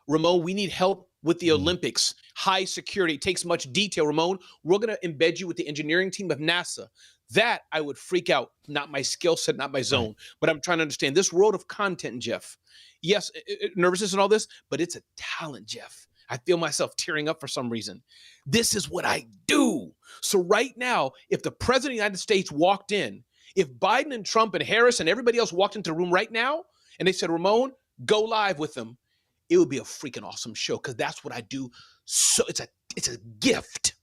Ramon, we need help with the Olympics. high security, it takes much detail. Ramon, we're going to embed you with the engineering team of NASA. That I would freak out. Not my skill set, not my zone. Right. But I'm trying to understand this world of content, Jeff. Yes, nervousness and all this, but it's a talent, Jeff. I feel myself tearing up for some reason. This is what I do. So right now, if the president of the United States walked in, if Biden and Trump and Harris and everybody else walked into the room right now and they said, Ramon, go live with them, it would be a freaking awesome show because that's what I do. So it's a gift.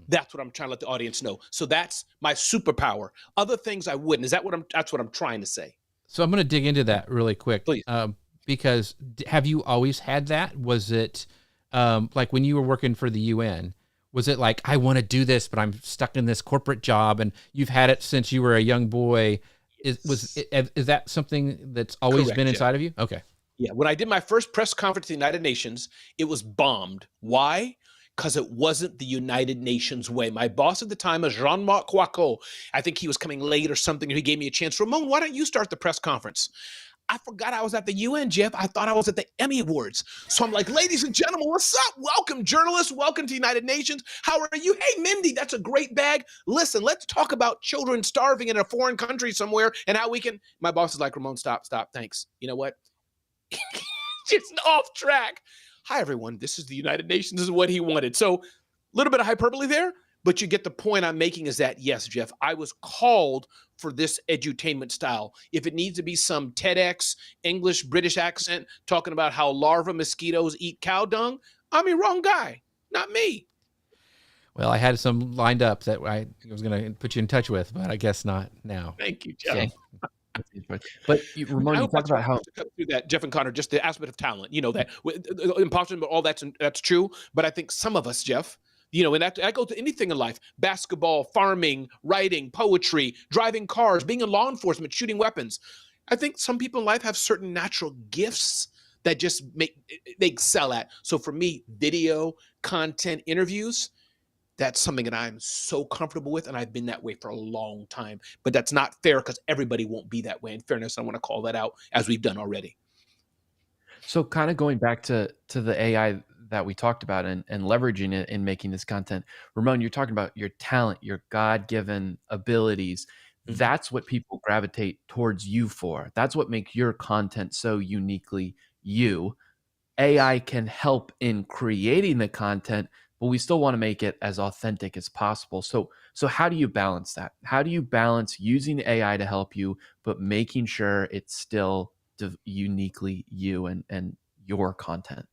That's what I'm trying to let the audience know. So that's my superpower. Other things I wouldn't. That's what I'm trying to say. So I'm going to dig into that really quick. Please. Because have you always had that? Was it like when you were working for the UN? Was it like, I want to do this, but I'm stuck in this corporate job, and you've had it since you were a young boy? Is that something that's always Correct, been inside of you? Okay. Yeah. When I did my first press conference at the United Nations, it was bombed. Why? Because it wasn't the United Nations way. My boss at the time was Jean-Marc Quacot. I think he was coming late or something. He gave me a chance. Ramon, why don't you start the press conference? I forgot I was at the UN, Jeff. I thought I was at the Emmy Awards. So I'm like, ladies and gentlemen, what's up? Welcome, journalists. Welcome to the United Nations. How are you? Hey, Mindy, that's a great bag. Listen, let's talk about children starving in a foreign country somewhere and how we can. My boss is like, Ramon, stop. Thanks. You know what? Just off track. Hi, everyone. This is the United Nations. This is what he wanted. So a little bit of hyperbole there, but you get the point I'm making is that, yes, Jeff, I was called for this edutainment style. If it needs to be some TEDx, English, British accent, talking about how larva mosquitoes eat cow dung, I'm the wrong guy, not me. Well, I had some lined up that I was going to put you in touch with, but I guess not now. Thank you, Jeff. But Ramon, you talked about how through that, Jeff and Connor, just the aspect of talent, that imposter, but all that's true. But I think some of us, Jeff, and I go to anything in life, basketball, farming, writing, poetry, driving cars, being in law enforcement, shooting weapons. I think some people in life have certain natural gifts that just they excel at. So for me, video, content, interviews, that's something that I'm so comfortable with, and I've been that way for a long time. But that's not fair because everybody won't be that way. In fairness, I want to call that out as we've done already. So kind of going back to the AI that we talked about and leveraging it in making this content, Ramon, you're talking about your talent, your God-given abilities. Mm-hmm. That's what people gravitate towards you for. That's what makes your content so uniquely you. AI can help in creating the content, but we still want to make it as authentic as possible. So how do you balance that? How do you balance using AI to help you, but making sure it's still uniquely you and your content?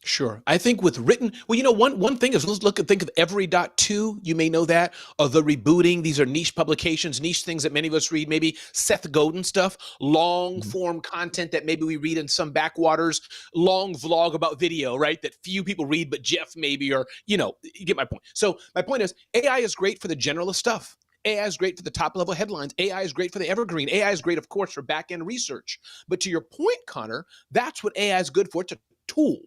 Sure. I think with written, one thing is, think of Every.2. You may know that, or The Rebooting. These are niche publications, niche things that many of us read, maybe Seth Godin stuff, long form content that maybe we read in some backwaters, long vlog about video, right? That few people read, but Jeff maybe, or, you get my point. So my point is, AI is great for the generalist stuff. AI is great for the top level headlines. AI is great for the evergreen. AI is great, of course, for back end research. But to your point, Connor, that's what AI is good for. It's a tool.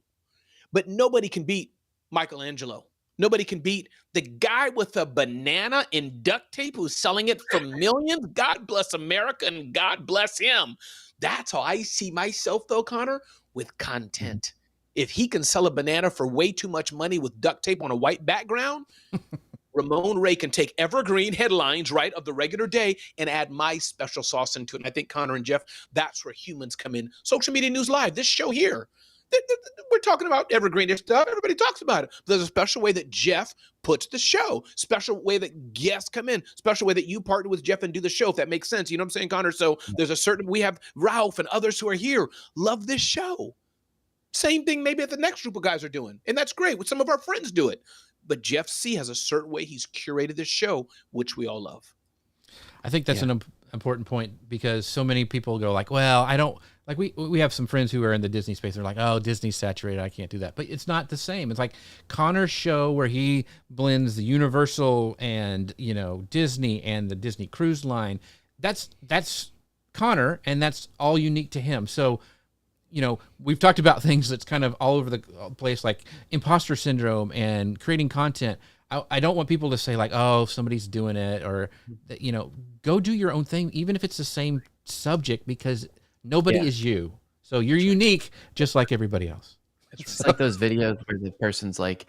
But nobody can beat Michelangelo. Nobody can beat the guy with a banana in duct tape who's selling it for millions. God bless America and God bless him. That's how I see myself, though, Connor, with content. If he can sell a banana for way too much money with duct tape on a white background, Ramon Ray can take evergreen headlines, right, of the regular day and add my special sauce into it. And I think, Connor and Jeff, that's where humans come in. Social Media News Live, this show here. We're talking about evergreen stuff. Everybody talks about it. But there's a special way that Jeff puts the show, special way that guests come in, special way that you partner with Jeff and do the show, if that makes sense. You know what I'm saying, Connor? So there's we have Ralph and others who are here, love this show. Same thing maybe that the next group of guys are doing. And that's great. Some of our friends do it. But Jeff C. has a certain way he's curated this show, which we all love. I think that's an important point because so many people go like, well, I don't, like we have some friends who are in the Disney space. They're like, oh, Disney's saturated. I can't do that. But it's not the same. It's like Connor's show where he blends the Universal and, Disney and the Disney Cruise Line. That's Connor, and that's all unique to him. So, we've talked about things that's kind of all over the place, like imposter syndrome and creating content. I don't want people to say like, oh, somebody's doing it, or, go do your own thing, even if it's the same subject, because nobody is you. So you're unique, just like everybody else. It's like those videos where the person's like,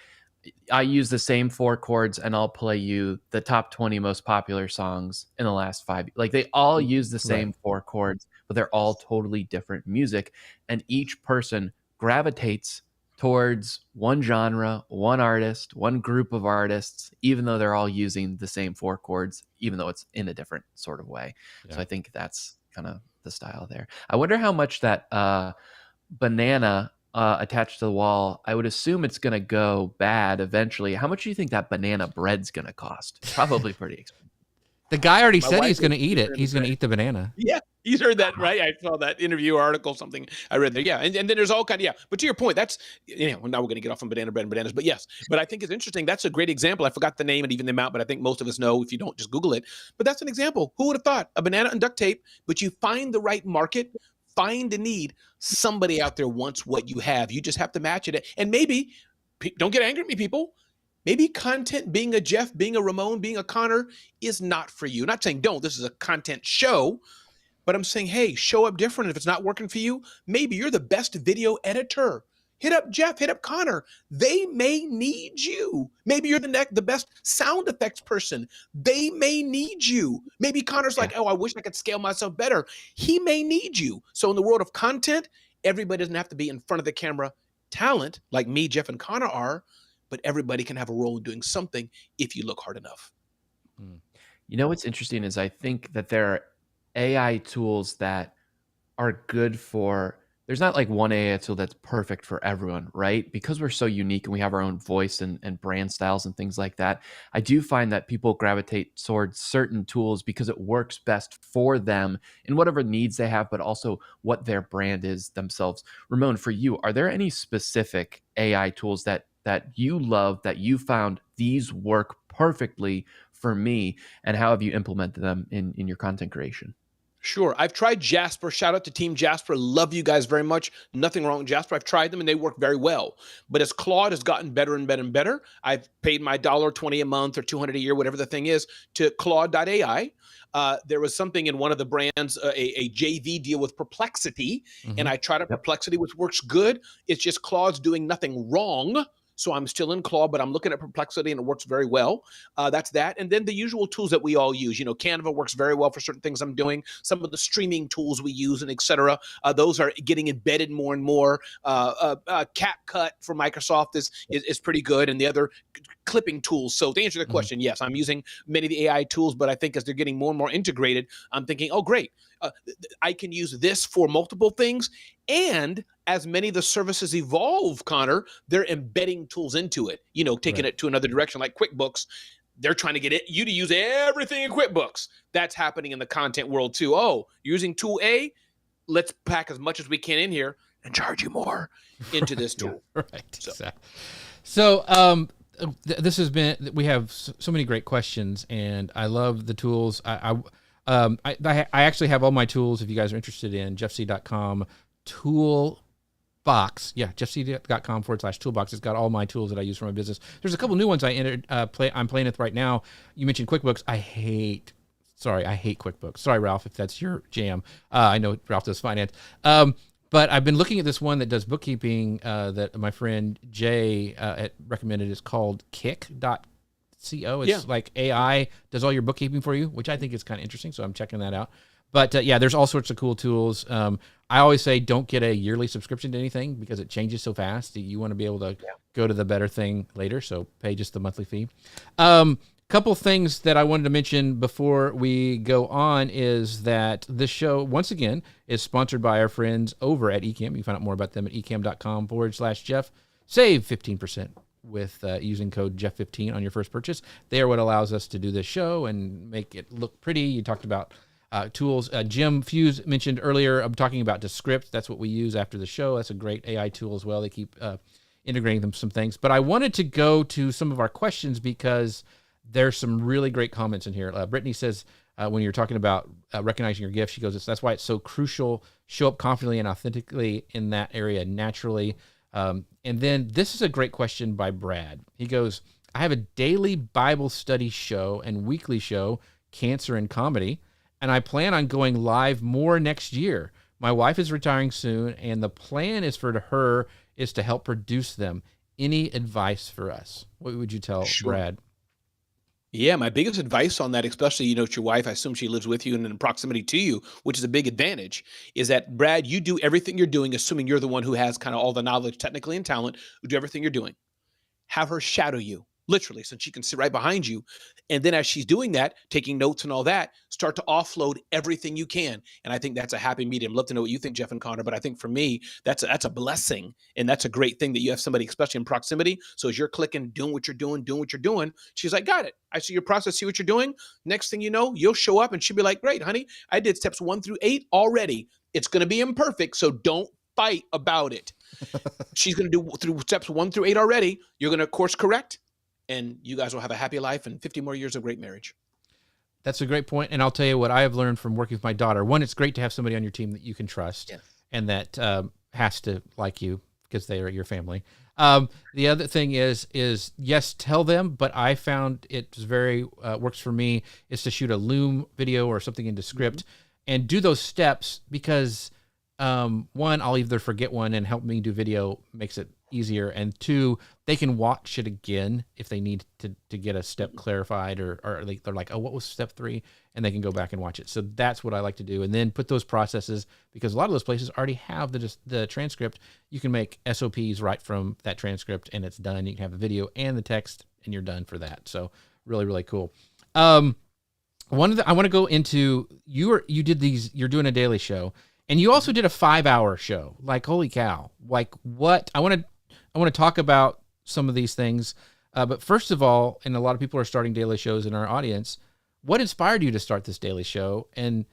I use the same 4 chords and I'll play you the top 20 most popular songs in the last 5. Like they all use the same 4 chords, but they're all totally different music. And each person gravitates towards one genre, one artist, one group of artists, even though they're all using the same 4 chords, even though it's in a different sort of way. Yeah. So I think that's kind of the style there. I wonder how much that banana attached to the wall, I would assume it's going to go bad eventually. How much do you think that banana bread's going to cost? Probably pretty expensive. The guy already said he's going to eat it. He's going to eat the banana. Yeah, he's heard that, right? I saw that interview article, something I read there. Yeah, and then there's all kind of, But to your point, that's, now we're going to get off on banana bread and bananas, but yes. But I think it's interesting. That's a great example. I forgot the name and even the amount, but I think most of us know if you don't, just Google it. But that's an example. Who would have thought? A banana and duct tape, but you find the right market, find a need. Somebody out there wants what you have. You just have to match it. And maybe, don't get angry at me, people. Maybe content, being a Jeff, being a Ramon, being a Connor is not for you. Not saying don't. This is a content show. But I'm saying, hey, show up different. If it's not working for you, maybe you're the best video editor. Hit up Jeff, hit up Connor. They may need you. Maybe you're the best sound effects person. They may need you. Maybe Connor's like, oh, I wish I could scale myself better. He may need you. So in the world of content, everybody doesn't have to be in front of the camera talent like me, Jeff, and Connor are, but everybody can have a role in doing something if you look hard enough. You know what's interesting is I think that there are AI tools that are good for, there's not like one AI tool that's perfect for everyone, right? Because we're so unique and we have our own voice and brand styles and things like that. I do find that people gravitate towards certain tools because it works best for them in whatever needs they have, but also what their brand is themselves. Ramon, for you, are there any specific AI tools that you love, that you found these work perfectly for me, and how have you implemented them in your content creation? Sure. I've tried Jasper. Shout out to Team Jasper. Love you guys very much. Nothing wrong with Jasper. I've tried them and they work very well. But as Claude has gotten better and better and better, I've paid my $1.20 a month or $200 a year, whatever the thing is, to Claude.ai. There was something in one of the brands, a JV deal with Perplexity, and I tried out Perplexity, which works good. It's just Claude's doing nothing wrong. So I'm still in Claude, but I'm looking at Perplexity and it works very well. That's that. And then the usual tools that we all use. Canva works very well for certain things I'm doing. Some of the streaming tools we use and et cetera, those are getting embedded more and more. CapCut for Microsoft is pretty good, and the other clipping tools. So to answer the question, yes, I'm using many of the AI tools, but I think as they're getting more and more integrated, I'm thinking, oh, great. I can use this for multiple things. And as many of the services evolve, Connor, they're embedding tools into it, taking it to another direction, like QuickBooks. They're trying to get you to use everything in QuickBooks. That's happening in the content world too. Oh, using tool A, let's pack as much as we can in here and charge you more into this tool. Right. So this has been, we have so many great questions, and I love the tools. I actually have all my tools, if you guys are interested in, jeffc.com toolbox. Yeah, jeffc.com/toolbox. It's got all my tools that I use for my business. There's a couple new ones I'm playing with right now. You mentioned QuickBooks. I hate QuickBooks. Sorry, Ralph, if that's your jam. I know Ralph does finance. But I've been looking at this one that does bookkeeping that my friend Jay recommended. It's called Kick.co. It's like AI does all your bookkeeping for you, which I think is kind of interesting. So I'm checking that out. But there's all sorts of cool tools. I always say don't get a yearly subscription to anything because it changes so fast. You want to be able to go to the better thing later. So pay just the monthly fee. Couple things that I wanted to mention before we go on is that this show, once again, is sponsored by our friends over at Ecamm. You can find out more about them at ecamm.com/Jeff. Save 15% with using code Jeff15 on your first purchase. They are what allows us to do this show and make it look pretty. You talked about tools. Jim Fuse mentioned earlier, I'm talking about Descript. That's what we use after the show. That's a great AI tool as well. They keep integrating some things. But I wanted to go to some of our questions because there's some really great comments in here. Brittany says, when you're talking about recognizing your gift, she goes, that's why it's so crucial. Show up confidently and authentically in that area naturally. And then this is a great question by Brad. He goes, I have a daily Bible study show and weekly show, Cancer and Comedy, and I plan on going live more next year. My wife is retiring soon, and the plan is for her is to help produce them. any advice for us, what would you tell Sure. Brad? Yeah, my biggest advice on that, especially, it's your wife, I assume she lives with you and in proximity to you, which is a big advantage, is that, Brad, you do everything you're doing, assuming you're the one who has kind of all the knowledge technically and talent, who do everything you're doing. Have her shadow you, literally, so she can sit right behind you. And then as she's doing that, taking notes and all that, start to offload everything you can. And I think that's a happy medium. Love to know what you think, Jeff and Connor, but I think for me, that's a blessing. And that's a great thing that you have somebody, especially in proximity. So as you're clicking, doing what you're doing, she's like, got it. I see your process, see what you're doing. Next thing you know, you'll show up and she'll be like, great, honey, I did steps 1 through 8 already. It's going to be imperfect, so don't fight about it. She's going to do through steps 1 through 8 already. You're going to course correct, and you guys will have a happy life and 50 more years of great marriage. That's a great point. And I'll tell you what I have learned from working with my daughter. One, it's great to have somebody on your team that you can trust and that has to like you because they are your family. The other thing is yes, tell them, but I found it's very works for me is to shoot a Loom video or something into script and do those steps because one, I'll either forget one and help me do video makes it easier. And two, they can watch it again if they need to get a step clarified or they're like, oh, what was step 3? And they can go back and watch it. So that's what I like to do. And then put those processes, because a lot of those places already have the transcript. You can make SOPs right from that transcript and it's done. You can have the video and the text and you're done for that. So really, really cool. I want to go into, you're doing a daily show. And you also did a 5-hour show. Like, holy cow. Like, what? I want to talk about some of these things. But first of all, and a lot of people are starting daily shows in our audience, what inspired you to start this daily show? And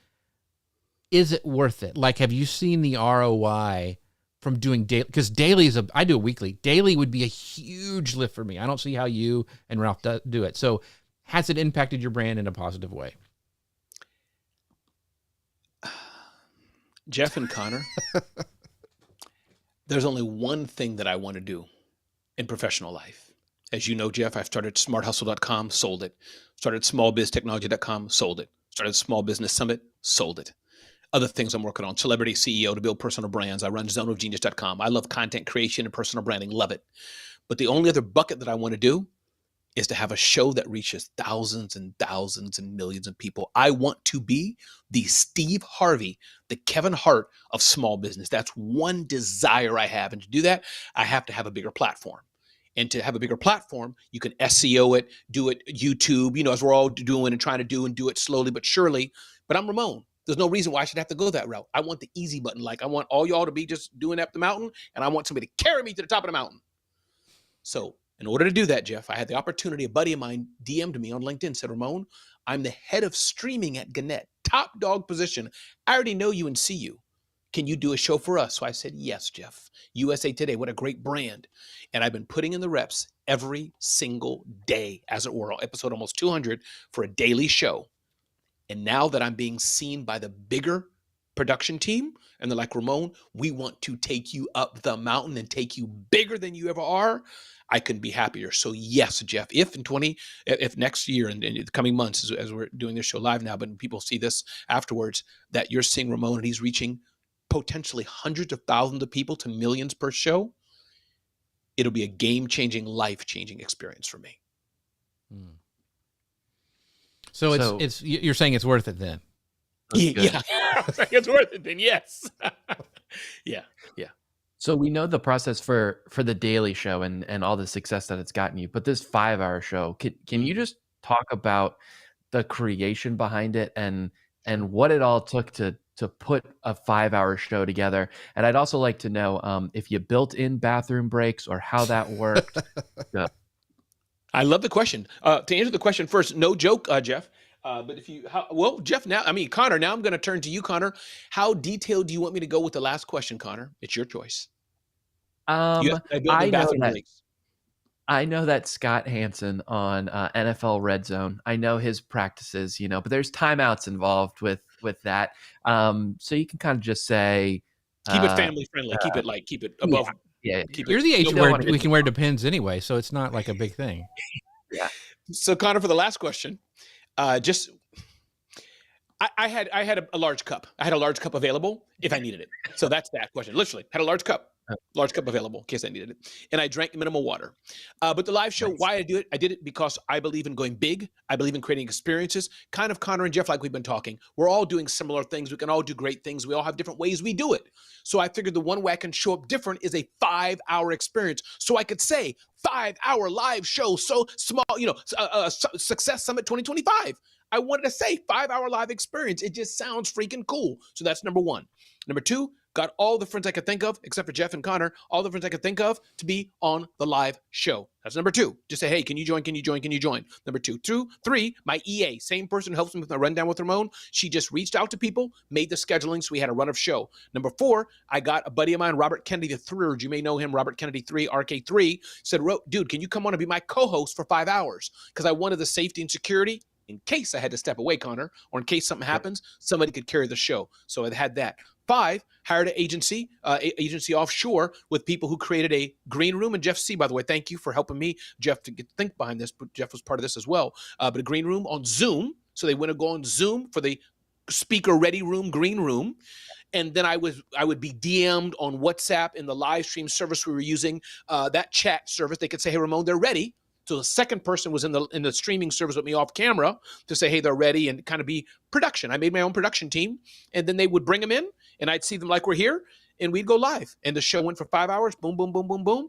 is it worth it? Like, have you seen the ROI from doing daily? Because daily I do a weekly. Daily would be a huge lift for me. I don't see how you and Ralph do it. So has it impacted your brand in a positive way? Jeff and Connor, there's only one thing that I want to do in professional life. As you know, Jeff, I've started smarthustle.com, sold it. Started smallbiztechnology.com, sold it. Started Small Business Summit, sold it. Other things I'm working on, Celebrity CEO to build personal brands. I run zoneofgenius.com. I love content creation and personal branding, love it. But the only other bucket that I want to do is to have a show that reaches thousands and thousands and millions of people. I want to be the Steve Harvey, the Kevin Hart of small business. That's one desire I have. And to do that, I have to have a bigger platform. And to have a bigger platform, you can SEO it, do it YouTube, as we're all doing and trying to do, and do it slowly but surely. But I'm Ramon. There's no reason why I should have to go that route. I want the easy button. Like, I want all y'all to be just doing up the mountain, and I want somebody to carry me to the top of the mountain. So in order to do that, Jeff, I had the opportunity. A buddy of mine DM'd me on LinkedIn, said, Ramon, I'm the head of streaming at Gannett, top dog position. I already know you and see you. Can you do a show for us? So I said, yes, Jeff. USA Today, what a great brand. And I've been putting in the reps every single day, as it were, episode almost 200 for a daily show. And now that I'm being seen by the bigger production team, and they're like, Ramon, we want to take you up the mountain and take you bigger than you ever are, I couldn't be happier. So yes, Jeff, if next year and in the coming months, as we're doing this show live now, but people see this afterwards, that you're seeing Ramon and he's reaching potentially hundreds of thousands of people to millions per show, it'll be a game-changing, life-changing experience for me. So it's you're saying it's worth it then? Yeah, it's worth it then. Yes. Yeah. So we know the process for the daily show and all the success that it's gotten you, but this 5-hour show, can you just talk about the creation behind it and what it all took to put a 5-hour show together? And I'd also like to know if you built in bathroom breaks or how that worked. I love the question. To answer the question first, no joke, Jeff. But Jeff, Connor, now I'm going to turn to you, Connor. How detailed do you want me to go with the last question, Connor? It's your choice. I know that Scott Hansen on NFL Red Zone, I know his practices, but there's timeouts involved with that. So you can kind of just say, keep it family friendly. Keep it above. Yeah. You're the age where we can wear Depends anyway, so it's not like a big thing. Yeah. So Connor, for the last question, I had a large cup. I had a large cup available if I needed it. So that's that question. Literally, had a large cup available in case I needed it, and I drank minimal water. But the live show, Nice. why I do it? I did it because I believe in going big. I believe in creating experiences. Kind of Connor and Jeff, like we've been talking. We're all doing similar things. We can all do great things. We all have different ways we do it. So I figured the one way I can show up different is a 5-hour experience. So I could say 5-hour live show, so small, Success Summit 2025. I wanted to say 5-hour live experience. It just sounds freaking cool. So that's number one. Number two, got all the friends I could think of, except for Jeff and Connor, all the friends I could think of to be on the live show. That's number two. Just say, hey, can you join? Can you join? Can you join? Number two. Three, my EA, same person who helps me with my rundown with Ramon. She just reached out to people, made the scheduling, so we had a run of show. Number four, I got a buddy of mine, Robert Kennedy III. You may know him, Robert Kennedy 3, RK3, said, dude, can you come on and be my co-host for 5 hours? Because I wanted the safety and security in case I had to step away, Connor, or in case something happens, somebody could carry the show. So I had that. 5, hired an agency offshore with people who created a green room. And Jeff C., by the way, thank you for helping me, Jeff, to think behind this. But Jeff was part of this as well. But a green room on Zoom. So they went to go on Zoom for the speaker ready room, green room. And then I would be DM'd on WhatsApp in the live stream service we were using, that chat service. They could say, hey, Ramon, they're ready. So the second person was in the streaming service with me off camera to say, hey, they're ready, and kind of be production. I made my own production team, and then they would bring them in, and I'd see them like we're here, and we'd go live. And the show went for 5 hours, boom, boom, boom, boom, boom.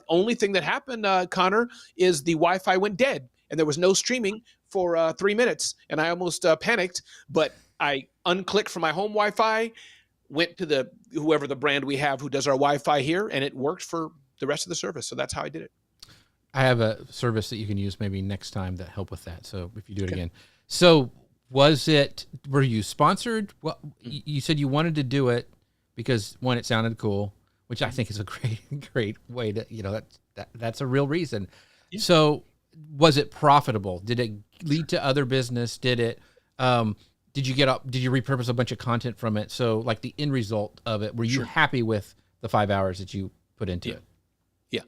Only thing that happened, Connor, is the Wi-Fi went dead, and there was no streaming for 3 minutes, and I almost panicked, but I unclicked from my home Wi-Fi, went to whoever the brand we have who does our Wi-Fi here, and it worked for the rest of the service. So that's how I did it. I have a service that you can use maybe next time that help with that. So if you do it again. So were you sponsored? Well, you said you wanted to do it because one, it sounded cool, which I think is a great way to, that's a real reason. Yeah. So was it profitable? Did it lead to other business? Did it, did you repurpose a bunch of content from it? So like the end result of it, were you happy with the 5 hours that you put into it? Yeah.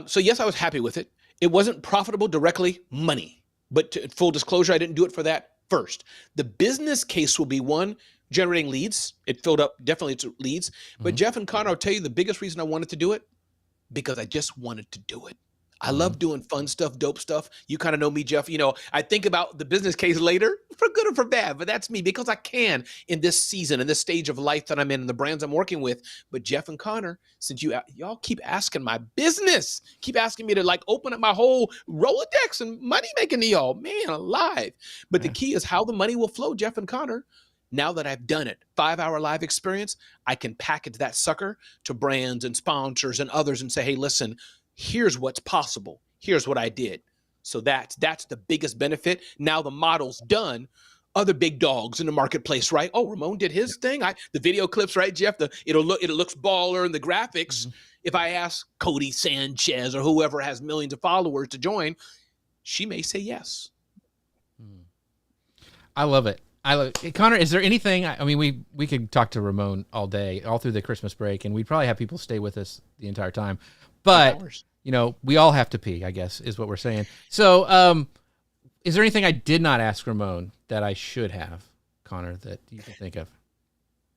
So yes, I was happy with it. It wasn't profitable directly, money. But full disclosure, I didn't do it for that first. The business case will be one, generating leads. It filled up definitely its leads. But Jeff and Connor, I'll tell you the biggest reason I wanted to do it, because I just wanted to do it. I love doing fun stuff, dope stuff. You kind of know me, Jeff. I think about the business case later, for good or for bad, but that's me because I can in this season, in this stage of life that I'm in, and the brands I'm working with. But Jeff and Connor, since y'all keep asking my business, keep asking me to open up my whole Rolodex and money making to y'all, man, alive. But the key is how the money will flow, Jeff and Connor. Now that I've done it, 5-hour live experience, I can package that sucker to brands and sponsors and others and say, hey, listen, here's what's possible. Here's what I did. So that's the biggest benefit. Now the model's done. Other big dogs in the marketplace, right? Oh, Ramon did his thing. The video clips, right, Jeff? It looks baller in the graphics. If I ask Cody Sanchez or whoever has millions of followers to join, she may say yes. I love it. Connor, is there anything? I mean, we could talk to Ramon all day, all through the Christmas break, and we'd probably have people stay with us the entire time. But, we all have to pee, I guess, is what we're saying. So is there anything I did not ask Ramon that I should have, Connor, that you can think of?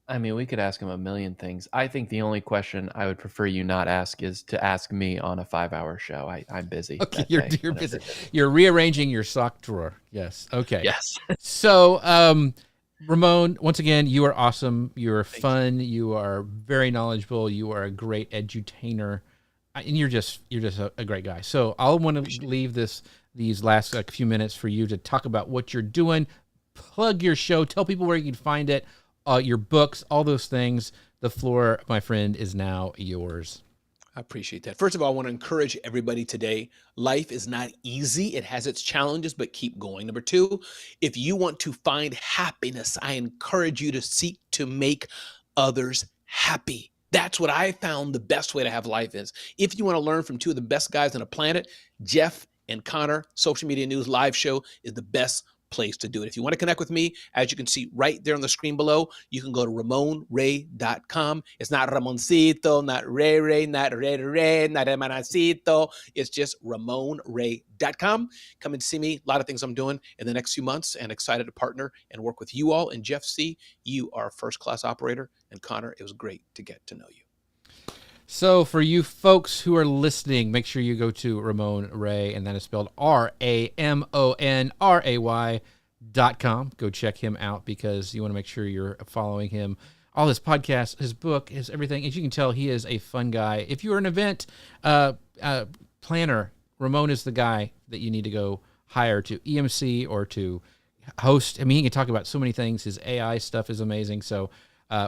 I mean, we could ask him a million things. I think the only question I would prefer you not ask is to ask me on a 5-hour show. I'm busy. Okay, you're busy. You're rearranging your sock drawer. Yes. Okay. Yes. So, Ramon, once again, you are awesome. You are fun. You are very knowledgeable. You are a great edutainer. And you're just a great guy. So I'll want to leave these last few minutes for you to talk about what you're doing, plug your show, tell people where you can find it, your books, all those things. The floor, my friend, is now yours. I appreciate that. First of all, I want to encourage everybody today. Life is not easy. It has its challenges, but keep going. Number two, if you want to find happiness, I encourage you to seek to make others happy. That's what I found the best way to have life is. If you want to learn from two of the best guys on the planet, Jeff and Connor, Social Media News live show is the best place to do it. If you want to connect with me, as you can see right there on the screen below, you can go to RamonRay.com. It's not Ramoncito, not Ray, not Ray, not Hermanacito. It's just RamonRay.com. Come and see me. A lot of things I'm doing in the next few months, and excited to partner and work with you all. And Jeff C., you are a first-class operator. And Connor, it was great to get to know you. So for you folks who are listening, make sure you go to Ramon Ray, and that is spelled RamonRay.com. Go check him out because you want to make sure you're following him. All his podcasts, his book, his everything. As you can tell, he is a fun guy. If you're an event planner, Ramon is the guy that you need to go hire to EMC or to host. I mean, he can talk about so many things. His AI stuff is amazing. So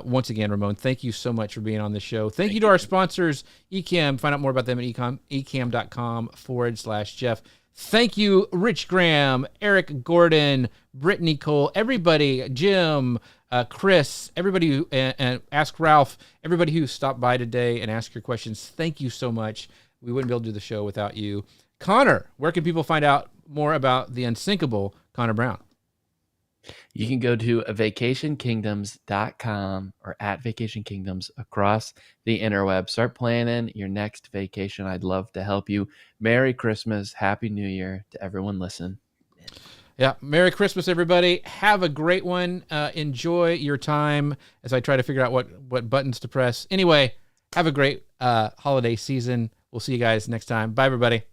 once again, Ramon, thank you so much for being on the show. Thank you to our sponsors, Ecamm. Find out more about them at ecamm.com/Jeff. Thank you, Rich Graham, Eric Gordon, Brittany Cole, everybody, Jim, Chris, everybody who, and Ask Ralph, everybody who stopped by today and asked your questions. Thank you so much. We wouldn't be able to do the show without you. Connor, where can people find out more about the unsinkable Connor Brown? You can go to vacationkingdoms.com or at Vacation Kingdoms across the interweb. Start planning your next vacation. I'd love to help you. Merry Christmas. Happy New Year to everyone listening. Yeah. Merry Christmas, everybody. Have a great one. Enjoy your time as I try to figure out what buttons to press. Anyway, have a great holiday season. We'll see you guys next time. Bye, everybody.